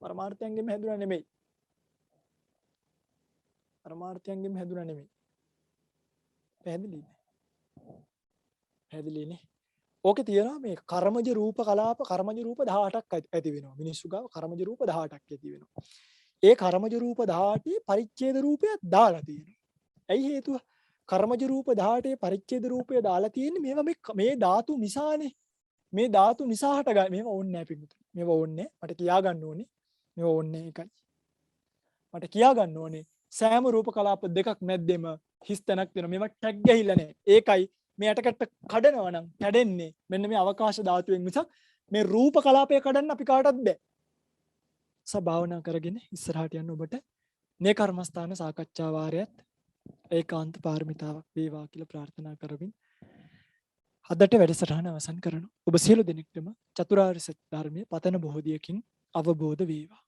පරමාර්ථයන්ගෙන්ම හැදුනා නෙමෙයි. පරමාර්ථයන්ගෙන්ම හැදුනා නෙමෙයි. පැහැදිලිද? පැහැදිලිනේ. ඕකේ තියෙනවා මේ කර්මජ රූප කලාප කර්මජ රූප 18ක් ඇති වෙනවා. මිනිස්සු ගාව කර්මජ රූප 18ක් ඇති වෙනවා. ඒ කර්මජ රූප 18 පරිච්ඡේද රූපයක් දාලා තියෙනවා. ඇයි හේතුව? කර්මජ රූප 18 පරිච්ඡේද රූපය දාලා තියෙන්නේ මේවා මේ ධාතු නිසානේ. මේ ධාතු නිසා හටගන්නේ. මේවා ඕනේ නැහැ පිටුතුනි. මේවා ඕනේ මට කියා ගන්න ඕනේ. මේවා ඕනේ එකයි. මට කියා ගන්න ඕනේ සෑම රූප කලාප දෙකක් මැද්දෙම හිස් තැනක් තියෙනවා. මේවා ටැග් ගහිලා නැහැ. ඒකයි මේ යටකට කඩනවා නම් කැඩෙන්නේ මෙන්න මේ අවකාශ ධාතුවෙන් මිසක් මේ රූප කලාපය කඩන්න අපි කාටවත් බෑ. භාවනා කරගෙන ඉස්සරහට යන්න ඔබට මේ කර්මස්ථාන සාකච්ඡා වාරයත් ඒකාන්ත පාරමිතාවක් වේවා කියලා ප්‍රාර්ථනා කරමින් අදට වැඩසටහන අවසන් කරනවා. ඔබ සියලු දෙනෙක්ටම චතුරාර්ය සත්‍ය ධර්මයේ පතන බොහෝදියකින් අවබෝධ වේවා.